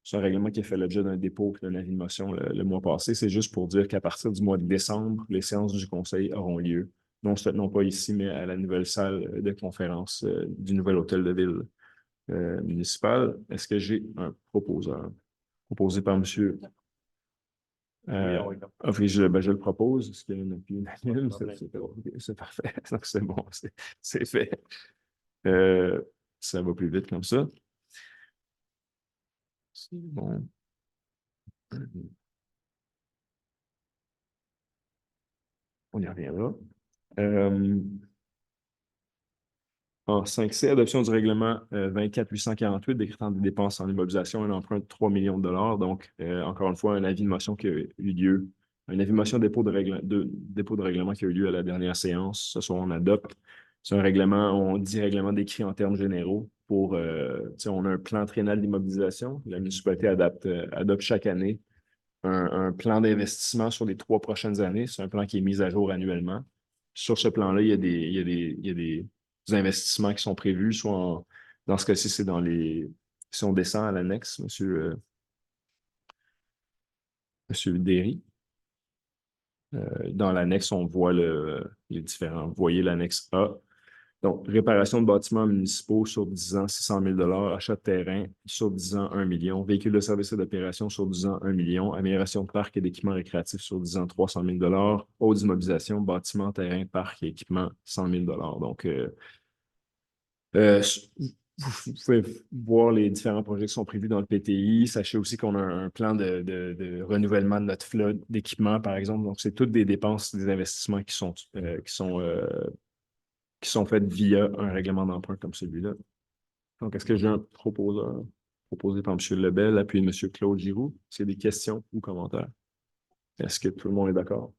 C'est un règlement qui a fait l'objet d'un dépôt et d'un avis de motion le mois passé. C'est juste pour dire qu'à partir du mois de décembre, les séances du Conseil auront lieu. Non pas ici, mais à la nouvelle salle de conférence du nouvel hôtel de ville municipal. Est-ce que j'ai un proposeur? Proposé par M. Je le propose. Est-ce qu'il y en a plus unanime? C'est parfait. C'est bon, c'est fait. Ça va plus vite comme ça. C'est bon. On y reviendra. En 5C, adoption du règlement 24 848 décrétant des dépenses en immobilisation, un emprunt de 3 millions de dollars. Donc, encore une fois, un avis de motion qui a eu lieu, un avis de motion dépôt de règlement qui a eu lieu à la dernière séance. Ce soir, on adopte. C'est un règlement, on dit règlement décrit en termes généraux pour, on a un plan triennal d'immobilisation. La municipalité adopte chaque année un plan d'investissement sur les 3 prochaines années. C'est un plan qui est mis à jour annuellement. Sur ce plan-là, il y a des investissements qui sont prévus, dans ce cas-ci, c'est dans les. Si on descend à l'annexe, Monsieur Derry, dans l'annexe, on voit les différents. Vous voyez l'annexe A. Donc, réparation de bâtiments municipaux sur 10 ans, 600 000 achat de terrain sur 10 ans, 1 million, véhicules de service et d'opération sur 10 ans, 1 million, amélioration de parcs et d'équipements récréatifs sur 10 ans, 300 000 haute immobilisation, bâtiments, terrain, parcs et équipements, 100 000 Donc, vous pouvez voir les différents projets qui sont prévus dans le PTI. Sachez aussi qu'on a un plan de renouvellement de notre flotte d'équipements, par exemple. Donc, c'est toutes des dépenses, des investissements qui sont faites via un règlement d'emprunt comme celui-là. Donc, est-ce que j'ai un proposeur proposé par M. Lebel, appuyé de M. Claude Giroux? Est-ce qu'il y a des questions ou commentaires? Est-ce que tout le monde est d'accord?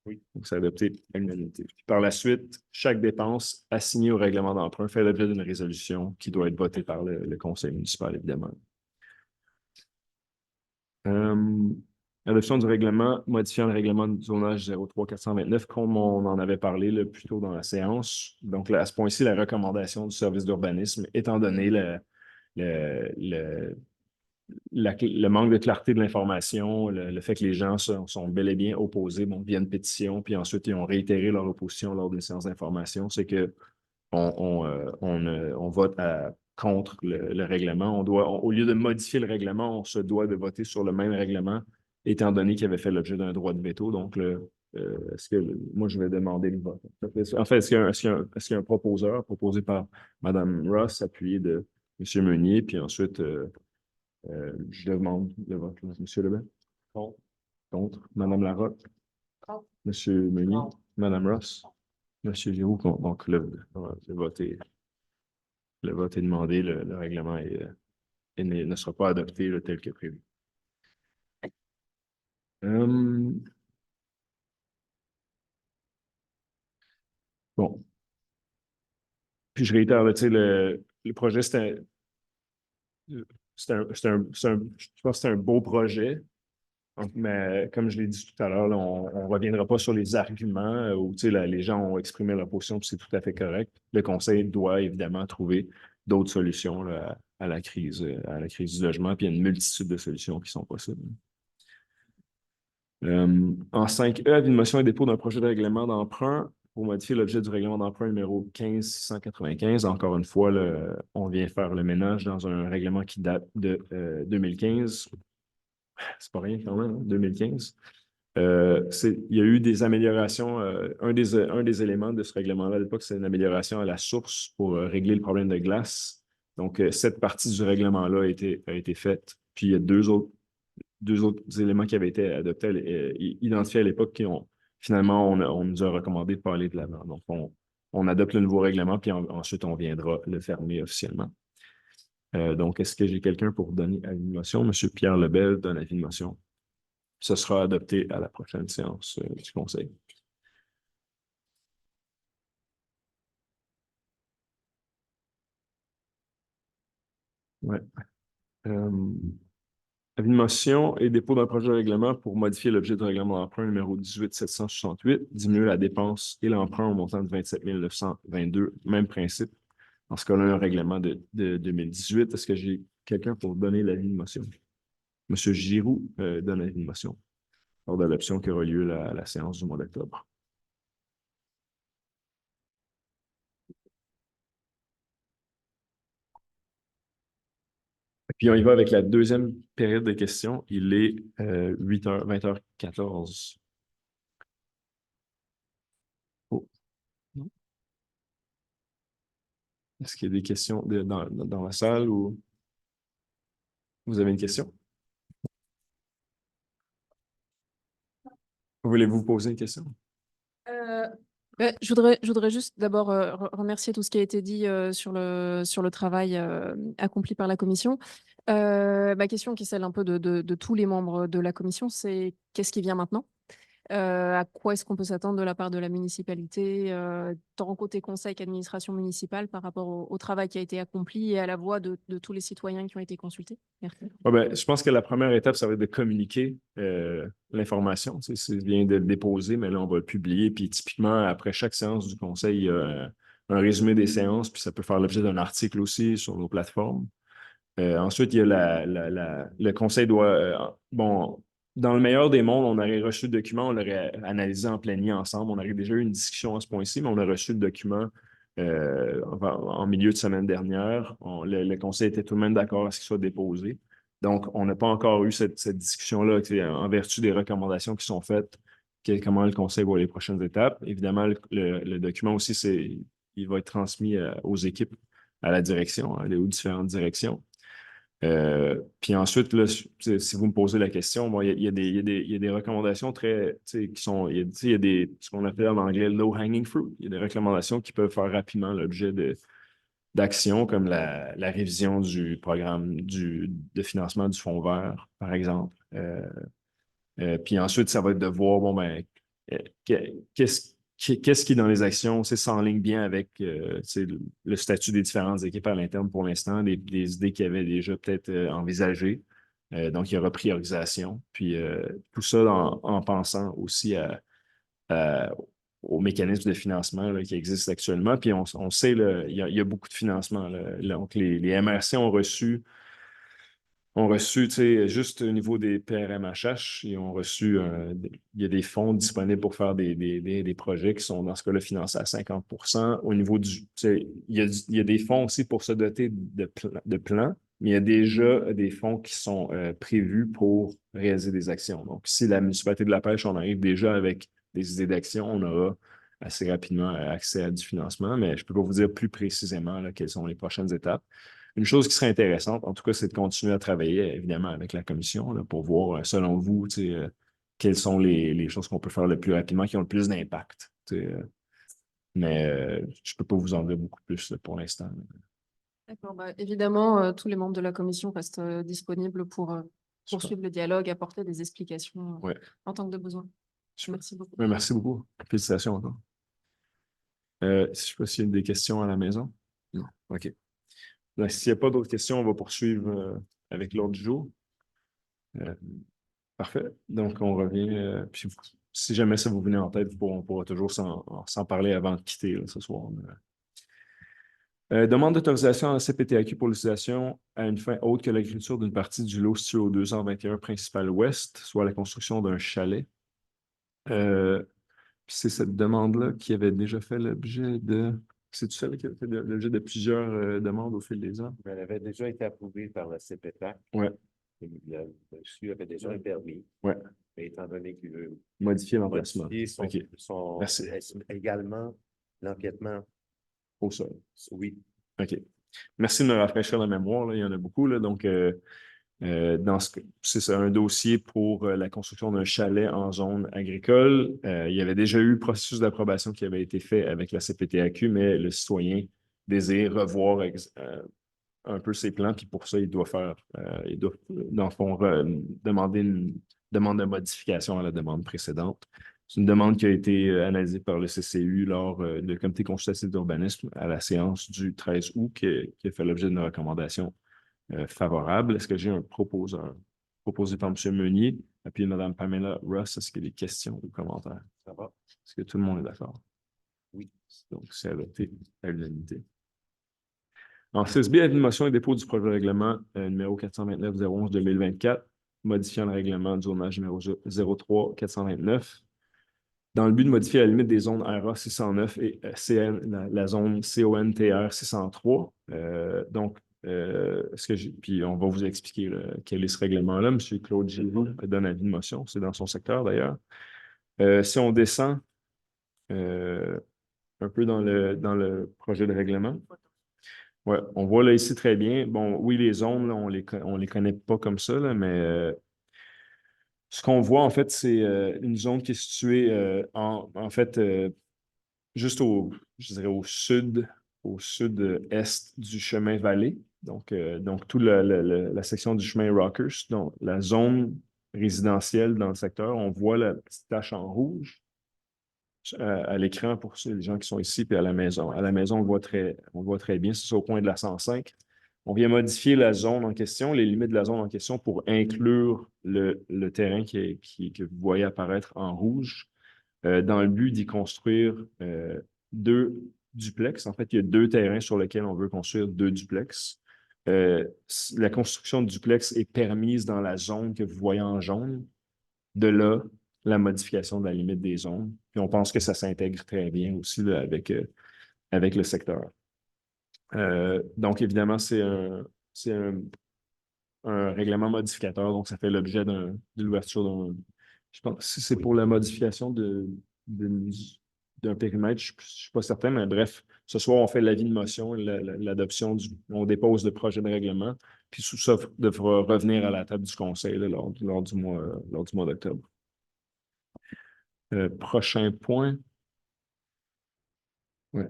Oui. Donc, c'est adopté à l'unanimité. Par la suite, chaque dépense assignée au règlement d'emprunt fait l'objet d'une résolution qui doit être votée par le conseil municipal, évidemment. Adoption du règlement modifiant le règlement de zonage 03429, comme on en avait parlé plus tôt dans la séance. Donc, là, à ce point-ci, la recommandation du service d'urbanisme, étant donné le manque de clarté de l'information, le fait que les gens sont bel et bien opposés, via une pétition, puis ensuite, ils ont réitéré leur opposition lors d'une séance d'information, c'est que on vote contre le règlement. Au lieu de modifier le règlement, on se doit de voter sur le même règlement, étant donné qu'il avait fait l'objet d'un droit de veto. Donc, moi, je vais demander le vote. En fait, est-ce qu'il y a un proposeur proposé par Mme Ross, appuyé de M. Meunier, puis ensuite, je demande le vote. M. Lebel? Contre. Contre. Mme Larocque? Contre. M. Meunier? Contre. Mme Ross? M. Giroux? Donc, le vote est demandé, le règlement ne sera pas adopté tel que prévu. Bon. Puis je réitère, le projet, je pense que c'est un beau projet. Mais comme je l'ai dit tout à l'heure, on ne reviendra pas sur les arguments où les gens ont exprimé leur position, puis c'est tout à fait correct. Le conseil doit évidemment trouver d'autres solutions là, à la crise du logement, puis il y a une multitude de solutions qui sont possibles. En 5E, avis de motion et dépôt d'un projet de règlement d'emprunt pour modifier l'objet du règlement d'emprunt numéro 15695. Encore une fois, on vient faire le ménage dans un règlement qui date de 2015. C'est pas rien quand même, 2015. Il y a eu des améliorations. Un des éléments de ce règlement-là à l'époque, c'est une amélioration à la source pour régler le problème de glace. Donc, cette partie du règlement-là a été faite. Puis, il y a deux autres éléments qui avaient été adoptés, identifiés à l'époque, qui ont finalement, on nous a recommandé de parler de l'avant. Donc, on adopte le nouveau règlement, puis ensuite, on viendra le fermer officiellement. Donc, est-ce que j'ai quelqu'un pour donner avis de motion? M. Pierre Lebel donne avis de motion. Ce sera adopté à la prochaine séance du Conseil. Ouais. Avis de motion et dépôt d'un projet de règlement pour modifier l'objet du règlement d'emprunt numéro 18768, diminuer la dépense et l'emprunt au montant de 27 922, même principe. Dans ce cas-là, un règlement de 2018. Est-ce que j'ai quelqu'un pour donner l'avis de motion? M. Giroux donne l'avis de motion lors de l'adoption qui aura lieu à la séance du mois d'octobre. Puis on y va avec la deuxième période de questions. Il est 8h, 20h14. Oh. Est-ce qu'il y a des questions dans la salle ou vous avez une question? Voulez-vous poser une question? Je voudrais juste d'abord remercier tout ce qui a été dit sur le travail accompli par la commission. Ma question, qui est celle un peu de tous les membres de la commission, c'est qu'est-ce qui vient maintenant? À quoi est-ce qu'on peut s'attendre de la part de la municipalité, tant côté conseil qu'administration municipale, par rapport au travail qui a été accompli et à la voix de tous les citoyens qui ont été consultés? Merci. Je pense que la première étape, ça va être de communiquer l'information. Tu sais, c'est bien de le déposer, mais là, on va le publier. Puis typiquement, après chaque séance du conseil, il y a un résumé des séances, puis ça peut faire l'objet d'un article aussi sur nos plateformes. Ensuite, il y a le conseil doit. Bon, dans le meilleur des mondes, on aurait reçu le document, on l'aurait analysé en plénier ensemble. On aurait déjà eu une discussion à ce point-ci, mais on a reçu le document en milieu de semaine dernière. Le conseil était tout de même d'accord à ce qu'il soit déposé. Donc, on n'a pas encore eu cette discussion-là en vertu des recommandations qui sont faites, comment le conseil voit les prochaines étapes. Évidemment, le document aussi, il va être transmis aux équipes, à la direction, aux différentes directions. Puis ensuite, là, si vous me posez la question, bon, il y a des recommandations très, qui sont, il y a ce qu'on appelle en anglais low-hanging fruit. Il y a des recommandations qui peuvent faire rapidement l'objet d'actions comme la révision du programme de financement du Fonds vert, par exemple. Puis ensuite, ça va être de voir, bon, ben, qu'est-ce qui, dans les actions, s'enligne bien avec le statut des différentes équipes à l'interne pour l'instant, des idées qu'ils avaient déjà peut-être envisagées. Donc, il y aura priorisation. Puis, tout ça en pensant aussi aux mécanismes de financement là, qui existent actuellement. Puis, on sait, il y a beaucoup de financements. Donc, les MRC ont reçu, juste au niveau des PRMHH, ils ont reçu, il y a des fonds disponibles pour faire des projets qui sont, dans ce cas-là, financés à 50%. Au niveau il y a des fonds aussi pour se doter de plans, mais il y a déjà des fonds qui sont prévus pour réaliser des actions. Donc, si la municipalité de la pêche, on arrive déjà avec des idées d'action, on aura assez rapidement accès à du financement, mais je ne peux pas vous dire plus précisément là, quelles sont les prochaines étapes. Une chose qui serait intéressante, en tout cas, c'est de continuer à travailler, évidemment, avec la commission là, pour voir, selon vous, quelles sont les choses qu'on peut faire le plus rapidement, qui ont le plus d'impact. Mais je ne peux pas vous en dire beaucoup plus là, pour l'instant. D'accord. Évidemment, tous les membres de la commission restent disponibles pour poursuivre le dialogue, apporter des explications en tant que de besoin. Merci beaucoup. Merci beaucoup. Félicitations encore. Je ne sais pas s'il y a des questions à la maison. Non. OK. Donc, s'il n'y a pas d'autres questions, on va poursuivre avec l'ordre du jour. Parfait. Donc, on revient. Puis, si jamais ça vous venait en tête, on pourra toujours s'en parler avant de quitter là, ce soir. Demande d'autorisation à la CPTAQ pour l'utilisation à une fin autre que l'agriculture d'une partie du lot situé au 221 principal ouest, soit la construction d'un chalet. C'est cette demande-là qui avait déjà fait l'objet de... C'est-tu celle qui a fait l'objet de plusieurs demandes au fil des ans? Elle avait déjà été approuvée par la CPTAC. Oui. Le monsieur avait déjà un permis. Oui. Mais étant donné qu'il veut modifier l'emplacement. Modifier également l'empiètement au sol. Oui. OK. Merci de me rafraîchir la mémoire. Là. Il y en a beaucoup. Là. Donc, c'est un dossier pour la construction d'un chalet en zone agricole. Il y avait déjà eu le processus d'approbation qui avait été fait avec la CPTAQ, mais le citoyen désire revoir un peu ses plans, puis pour ça, il doit, dans le fond, demander une demande de modification à la demande précédente. C'est une demande qui a été analysée par le CCU lors du comité consultatif d'urbanisme à la séance du 13 août, qui a fait l'objet d'une recommandation favorable. Est-ce que j'ai un proposeur proposé par M. Meunier, puis Mme Pamela Ross? Est-ce qu'il y a des questions ou commentaires? Ça va. Est-ce que tout le monde est d'accord? Oui. Donc, c'est adopté à l'unanimité. En 6B, avis de motion et dépôt du projet de règlement numéro 429-011-2024, modifiant le règlement du zonage numéro 03-429, dans le but de modifier la limite des zones RA 609 et la zone CONTR 603. Puis on va vous expliquer quel est ce règlement-là. M. Claude Gilles donne avis de motion. C'est dans son secteur d'ailleurs. Si on descend un peu dans le projet de règlement. Ouais, on voit là ici très bien. Bon, oui, les zones, là, on les connaît pas comme ça, là, mais ce qu'on voit, en fait, c'est une zone qui est située juste je dirais au sud-est du chemin Vallée. Donc toute la section du chemin Rockers, donc la zone résidentielle dans le secteur, on voit la petite tache en rouge à l'écran pour les gens qui sont ici, puis à la maison. À la maison, on le voit très bien, c'est au coin de la 105. On vient modifier la zone en question, les limites de la zone en question pour inclure le terrain que vous voyez apparaître en rouge, dans le but d'y construire 2 duplex. En fait, il y a 2 terrains sur lesquels on veut construire 2 duplex. La construction de duplex est permise dans la zone que vous voyez en jaune. De là, la modification de la limite des zones. Puis on pense que ça s'intègre très bien aussi là, avec le secteur. Donc, évidemment, c'est un règlement modificateur, donc ça fait l'objet de l'ouverture d'un. Je pense que c'est pour la modification d'un périmètre, je ne suis pas certain, mais bref, ce soir, on fait l'avis de motion, l'adoption, on dépose le projet de règlement, puis tout ça devra revenir à la table du conseil là, lors du mois d'octobre. Prochain point. Ouais.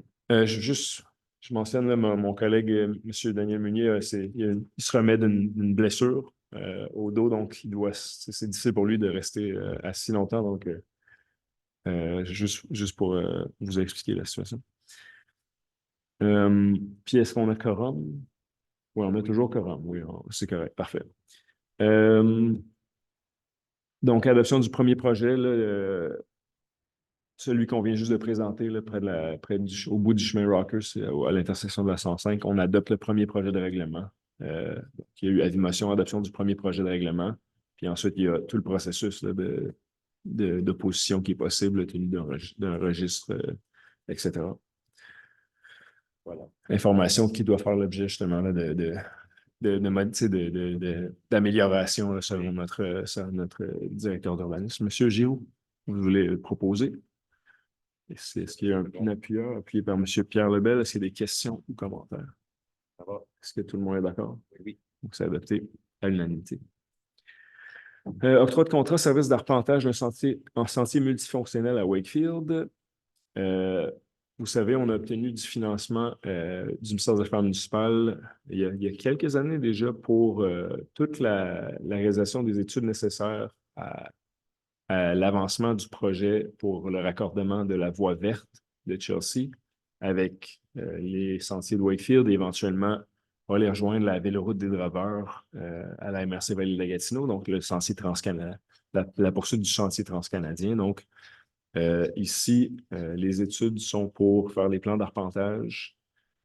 Je mentionne là, mon collègue, M. Daniel Meunier, il se remet d'une blessure au dos, donc c'est difficile pour lui de rester assis longtemps, donc juste pour vous expliquer la situation. Puis est-ce qu'on a quorum? Oui, on a toujours quorum, oui, c'est correct, parfait. Donc, adoption du premier projet, là, celui qu'on vient juste de présenter là, au bout du chemin Rockers, à l'intersection de la 105, on adopte le premier projet de règlement. Il y a eu avis de motion, adoption du premier projet de règlement. Puis ensuite, il y a tout le processus là, d'opposition qui est possible, tenu d'un registre, etc. Voilà. Information qui doit faire l'objet justement là, d'amélioration selon notre directeur d'urbanisme. Monsieur Giroux, vous voulez proposer? Est-ce qu'il y a un appuyeur appuyé par M. Pierre Lebel? Est-ce qu'il y a des questions ou commentaires? Ça va? Est-ce que tout le monde est d'accord? Oui. Donc, c'est adopté à l'unanimité. Octroi de contrat, service d'arpentage d'un sentier multifonctionnel à Wakefield. Vous savez, on a obtenu du financement du ministère des Affaires municipales il y a quelques années déjà pour toute la réalisation des études nécessaires à l'avancement du projet pour le raccordement de la voie verte de Chelsea avec les sentiers de Wakefield et éventuellement on va aller rejoindre la véloroute des droveurs à la MRC Vallée de la Gatineau, donc le sentier transcanadien, la poursuite du chantier transcanadien. Donc, ici, les études sont pour faire les plans d'arpentage.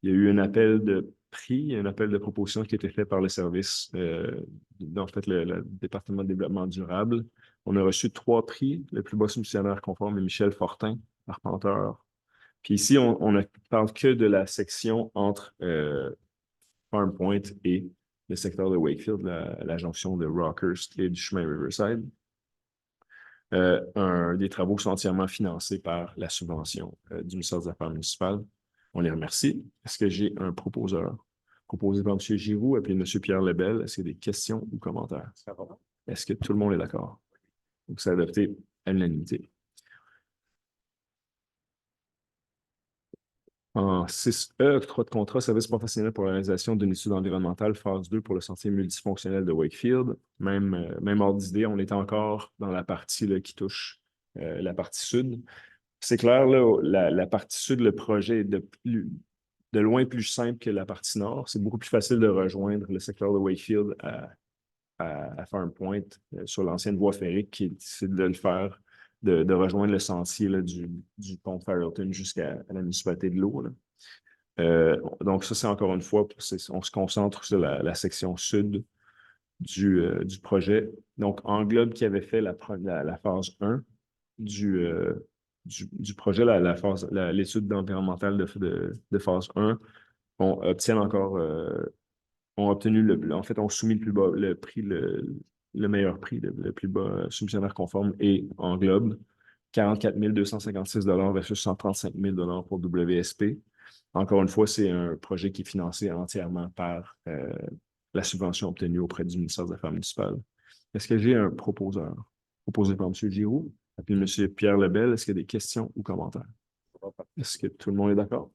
Il y a eu un appel de prix, un appel de proposition qui a été fait par le service, en fait, le département de développement durable. On a reçu 3 prix. Le plus bas soumissionnaire conforme est Michel Fortin, arpenteur. Puis ici, on ne parle que de la section entre Farm Point et le secteur de Wakefield, la jonction de Rockers et du chemin Riverside. Des travaux sont entièrement financés par la subvention du ministère des Affaires municipales. On les remercie. Est-ce que j'ai un proposeur? Proposé par M. Giroux, appelé M. Pierre Lebel. Est-ce qu'il y a des questions ou commentaires? Est-ce que tout le monde est d'accord? Donc, c'est adopté à l'unanimité. En 6E, octroi de contrat, service professionnel pour la réalisation d'une étude environnementale, phase 2 pour le sentier multifonctionnel de Wakefield. Même ordre d'idée, on est encore dans la partie là, qui touche la partie sud. C'est clair, là, la partie sud, le projet est de loin plus simple que la partie nord. C'est beaucoup plus facile de rejoindre le secteur de Wakefield à Farm Point sur l'ancienne voie ferrique, c'est de le faire, de rejoindre le sentier là, du pont de Farrelton jusqu'à la municipalité de l'eau. Donc ça, c'est encore une fois, on se concentre sur la section sud du projet. Donc, Englobe qui avait fait la phase 1 du projet, l'étude environnementale de phase 1, on soumis le plus bas, le prix, le meilleur prix, le plus bas soumissionnaire conforme et Englobe, 44 256 versus 135 000 pour WSP. Encore une fois, c'est un projet qui est financé entièrement par la subvention obtenue auprès du ministère des Affaires municipales. Est-ce que j'ai un proposeur? Proposé par M. Giroux, puis M. Pierre Lebel. Est-ce qu'il y a des questions ou commentaires? Est-ce que tout le monde est d'accord?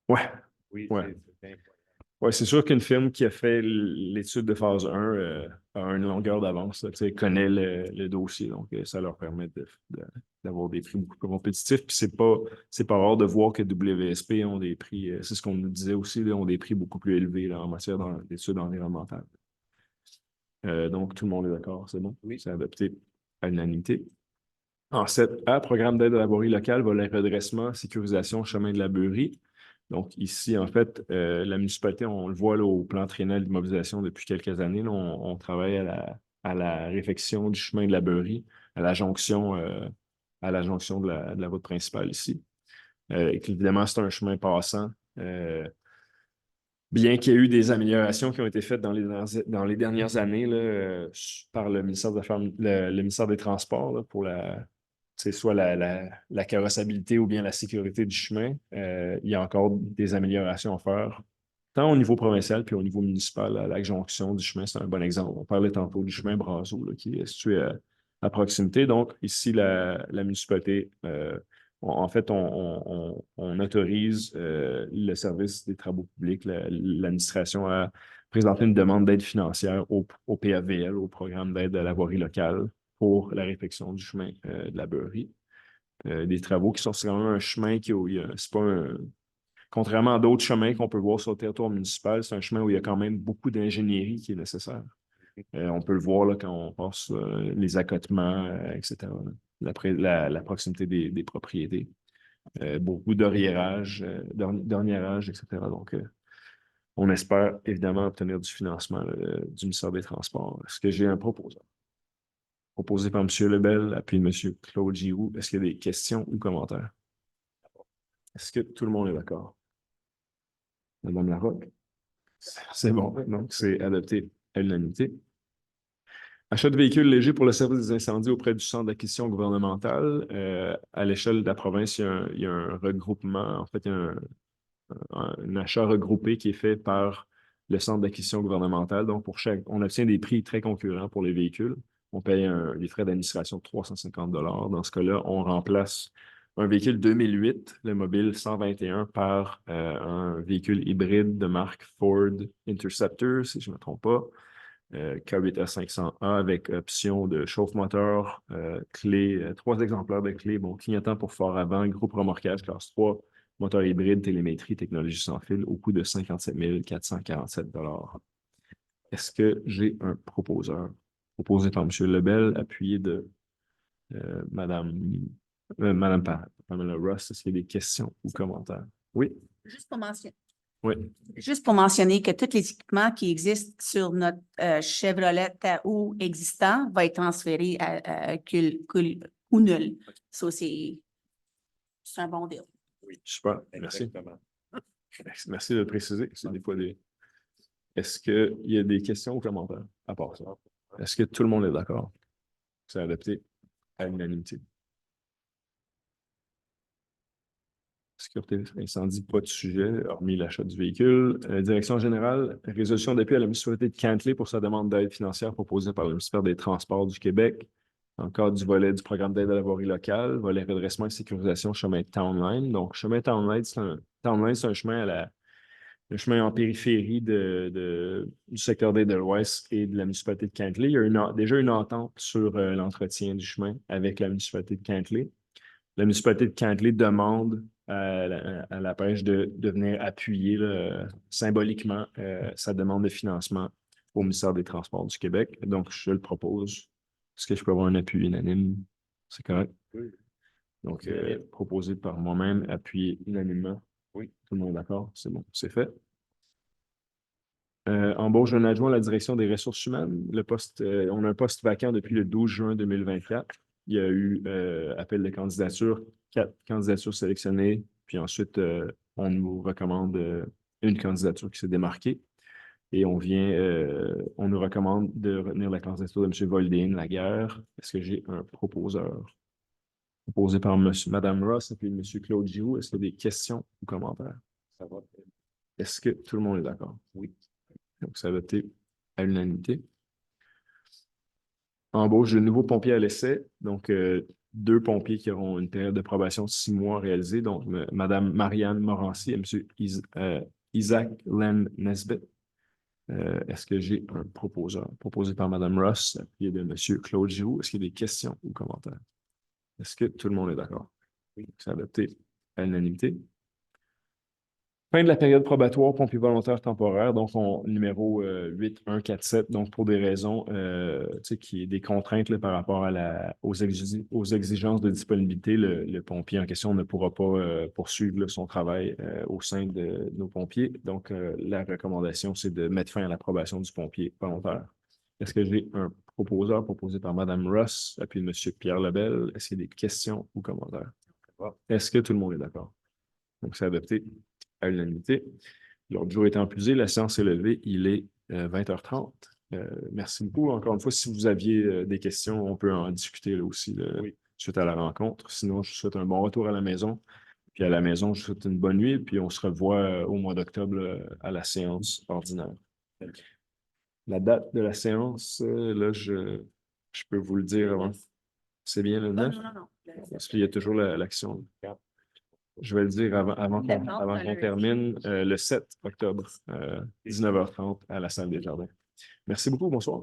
Ouais. Oui, Ouais. c'est Oui, c'est sûr qu'une firme qui a fait l'étude de phase 1 a une longueur d'avance, là, tu sais, connaît le dossier, donc ça leur permet d'avoir des prix beaucoup plus compétitifs. Puis c'est pas rare de voir que WSP ont des prix, c'est ce qu'on nous disait aussi, là, ont des prix beaucoup plus élevés là, en matière d'études environnementales. Donc, tout le monde est d'accord, c'est bon? Oui. C'est adopté à l'unanimité. En 7A, programme d'aide à la voirie locale, volet redressement, sécurisation, chemin de la Beurrie. Donc, ici, en fait, la municipalité, on le voit là, au plan triennal d'immobilisation depuis quelques années, là, on travaille à la réfection du chemin de la Beurrie, à la jonction de la route principale ici. Évidemment, c'est un chemin passant. Bien qu'il y ait eu des améliorations qui ont été faites dans les dernières années là, par le ministère des Affaires, le ministère des Transports là, pour soit la carrossabilité ou bien la sécurité du chemin, il y a encore des améliorations à faire, tant au niveau provincial puis au niveau municipal. La jonction du chemin, c'est un bon exemple. On parlait tantôt du chemin Brazeau là, qui est situé à proximité. Donc, ici, la municipalité, en fait, on autorise le service des travaux publics, l'administration à présenter une demande d'aide financière au PAVL, au programme d'aide à la voirie locale, pour la réfection du chemin de la Beurrie. Des travaux qui sont quand même un chemin c'est pas contrairement à d'autres chemins qu'on peut voir sur le territoire municipal, c'est un chemin où il y a quand même beaucoup d'ingénierie qui est nécessaire. On peut le voir là, quand on passe les accotements, etc. La proximité des propriétés. Beaucoup d'orniérage, etc. Donc, on espère évidemment obtenir du financement du ministère des Transports. Est-ce que j'ai un proposeur? Proposé par M. Lebel, appuyé de M. Claude Giroux. Est-ce qu'il y a des questions ou commentaires? Est-ce que tout le monde est d'accord? Madame Larocque? C'est bon. Donc, c'est adopté à l'unanimité. Achat de véhicules légers pour le service des incendies auprès du centre d'acquisition gouvernementale. À l'échelle de la province, il y a un regroupement, en fait, il y a un achat regroupé qui est fait par le centre d'acquisition gouvernementale. Donc, on obtient des prix très concurrents pour les véhicules. On paye des frais d'administration de 350 $. Dans ce cas-là, on remplace un véhicule 2008, le Mobile 121, par un véhicule hybride de marque Ford Interceptor, si je ne me trompe pas, K8A500A avec option de chauffe-moteur, clé, 3 exemplaires de clés, bon, clignotant pour phare avant, groupe remorquage classe 3, moteur hybride, télémétrie, technologie sans fil, au coût de 57 447 $. Est-ce que j'ai un proposeur? Proposé par M. Lebel, appuyé de Mme Pamela Ross. Est-ce qu'il y a des questions ou commentaires? Oui? Oui. Juste pour mentionner que tous les équipements qui existent sur notre Chevrolet Tahoe existant vont être transférés à coût nul. Ça, c'est un bon deal. Oui, super. Merci. Exactement. Merci de le préciser. C'est des fois Est-ce qu'il y a des questions ou commentaires à part ça? Est-ce que tout le monde est d'accord? C'est adopté à l'unanimité. Sécurité incendie, pas de sujet, hormis l'achat du véhicule. Direction générale, résolution d'appui à la municipalité de Cantley pour sa demande d'aide financière proposée par le ministère des Transports du Québec. Encore du volet du programme d'aide à la voirie locale, volet redressement et sécurisation chemin Townline. Donc, chemin Townline, c'est un chemin un chemin en périphérie du secteur des Deloitte et de la municipalité de Cantley. Il y a déjà une entente sur l'entretien du chemin avec la municipalité de Cantley. La municipalité de Cantley demande à la pêche de venir appuyer symboliquement sa demande de financement au ministère des Transports du Québec. Donc, je le propose. Est-ce que je peux avoir un appui unanime? C'est correct? Oui. Donc, proposé par moi-même, appuyé unanimement. Oui. Tout le monde d'accord? C'est bon, c'est fait. Embauche d'un adjoint à la direction des ressources humaines. On a un poste vacant depuis le 12 juin 2024. Il y a eu appel de candidature, 4 candidatures sélectionnées, puis ensuite, on nous recommande une candidature qui s'est démarquée. Et on nous recommande de retenir la candidature de M. Voldine Laguerre. Est-ce que j'ai un proposeur? Proposé par Mme Ross et puis M. Claude Giroux. Est-ce qu'il y a des questions ou commentaires? Ça va. Est-ce que tout le monde est d'accord? Oui. Donc, ça a voté à l'unanimité. Embauche de nouveaux pompiers à l'essai. Donc, 2 pompiers qui auront une période de probation de 6 mois réalisée, donc Mme Marianne Morancy et M. Isaac Len Nesbitt. Est-ce que j'ai un proposeur proposé par Mme Ross, appuyé de M. Claude Giroux? Est-ce qu'il y a des questions ou commentaires? Est-ce que tout le monde est d'accord? Oui. C'est adopté à l'unanimité. Fin de la période probatoire pompier volontaire temporaire, donc numéro 8147, donc pour des raisons, qui est des contraintes là, par rapport aux exigences de disponibilité, le pompier en question ne pourra pas poursuivre là, son travail au sein de nos pompiers. Donc, la recommandation, c'est de mettre fin à l'approbation du pompier volontaire. Est-ce que j'ai un proposeur proposé par Mme Ross, puis M. Pierre Lebel? Est-ce qu'il y a des questions ou commentaires? Est-ce que tout le monde est d'accord? Donc, c'est adopté à l'unanimité. L'ordre du jour étant épuisé, la séance est levée. Il est 20h30. Merci beaucoup. Encore une fois, si vous aviez des questions, on peut en discuter là aussi suite à la rencontre. Sinon, je vous souhaite un bon retour à la maison. Puis à la maison, je vous souhaite une bonne nuit. Puis on se revoit au mois d'octobre à la séance ordinaire. La date de la séance, là, je peux vous le dire avant. C'est bien le 9? Non. Parce qu'il y a toujours l'action. Je vais le dire avant qu'on termine, le 7 octobre, 19h30 à la salle des Jardins. Merci beaucoup, bonsoir.